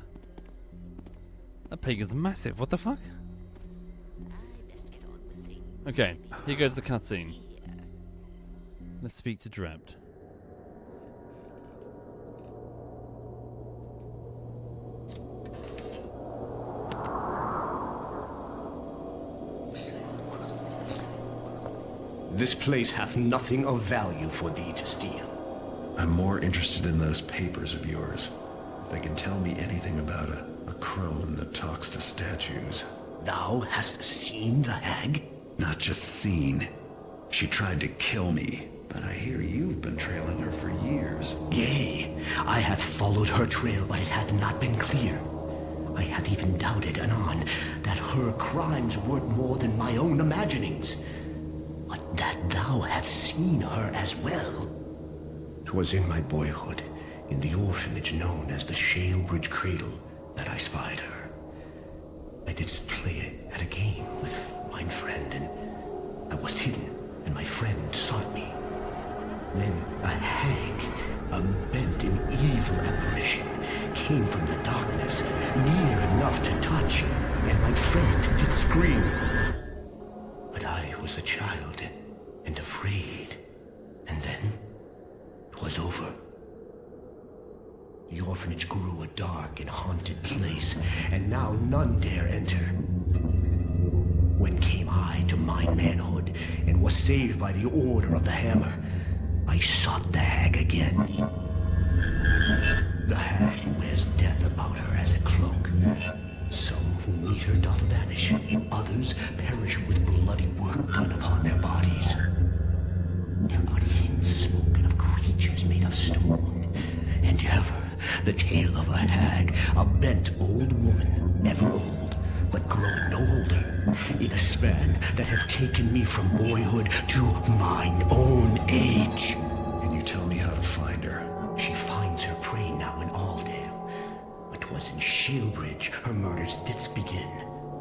That pagan's massive. What the fuck? Okay, here goes the cutscene. Let's speak to Drebt. This place hath nothing of value for thee to steal. I'm more interested in those papers of yours. If they can tell me anything about a crone that talks to statues. Thou hast seen the hag? Not just seen. She tried to kill me, but I hear you've been trailing her for years. Yea, I hath followed her trail, but it hath not been clear. I hath even doubted anon that her crimes were more than my own imaginings. But that thou hadst seen her as well. 'Twas in my boyhood, in the orphanage known as the Shalebridge Cradle, that I spied her. I didst play at a game with mine friend, and I was hidden, and my friend sought me. Then a hag, a bent and evil apparition, came from the darkness, near enough to touch, and my friend did scream. But I was a child, and afraid, and then 'twas over. The orphanage grew a dark and haunted place, and now none dare enter. When came I to my manhood, and was saved by the order of the hammer, I sought the hag again. The hag wears death about her as a cloak. Some who meet her doth vanish, others perish with bloody work done upon their bodies. There are hints spoken of creatures made of stone, and ever the tale of a hag, a bent old woman, ever old, but growing no older, in a span that hath taken me from boyhood to mine own age. Can you tell me how to find her? She finds her prey now in Aldale, but 'twas in Shalebridge her murders didst begin.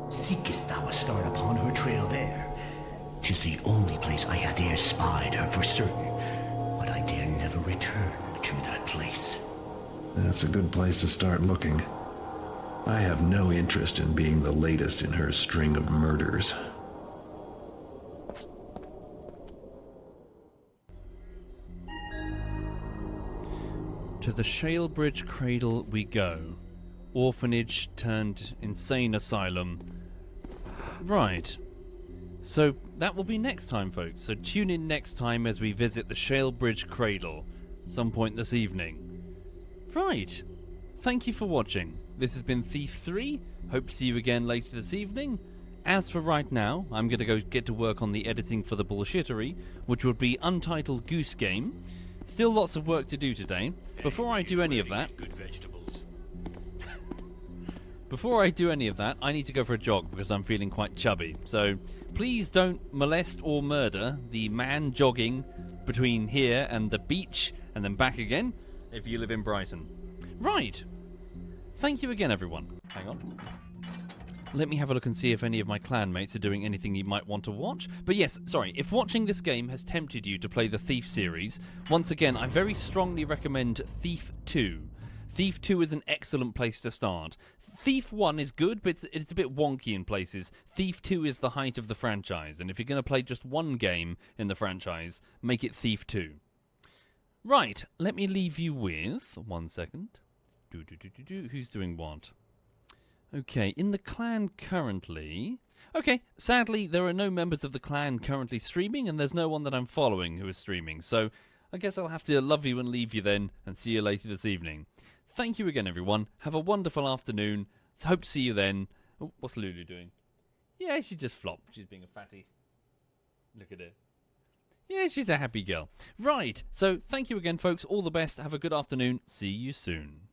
Seekest thou a start upon her trail there? 'Tis the only place I hath e'er spied her for certain, but I dare never return to that place. That's a good place to start looking. I have no interest in being the latest in her string of murders. To the Shalebridge Cradle we go. Orphanage turned insane asylum. Right. So that will be next time, folks. So tune in next time as we visit the Shalebridge Cradle, some point this evening. Right. Thank you for watching. This has been Thief 3. Hope to see you again later this evening. As for right now, I'm going to go get to work on the editing for the bullshittery, which would be Untitled Goose Game. Still lots of work to do today. Before I do any of that... Good vegetables. Before I do any of that, I need to go for a jog because I'm feeling quite chubby. So please don't molest or murder the man jogging between here and the beach and then back again if you live in Brighton. Right. Thank you again, everyone. Hang on. Let me have a look and see if any of my clanmates are doing anything you might want to watch. But yes, sorry, if watching this game has tempted you to play the Thief series, once again, I very strongly recommend Thief 2. Thief 2 is an excellent place to start. Thief 1 is good, but it's a bit wonky in places. Thief 2 is the height of the franchise, and if you're going to play just one game in the franchise, make it Thief 2. Right, let me leave you with... 1 second. Who's doing what? Okay, in the clan currently... Okay, sadly, there are no members of the clan currently streaming, and there's no one that I'm following who is streaming, so I guess I'll have to love you and leave you then, and see you later this evening. Thank you again, everyone. Have a wonderful afternoon. Hope to see you then. Oh, what's Lulu doing? Yeah, she just flopped. She's being a fatty. Look at her. Yeah, she's a happy girl. Right, so thank you again, folks. All the best. Have a good afternoon. See you soon.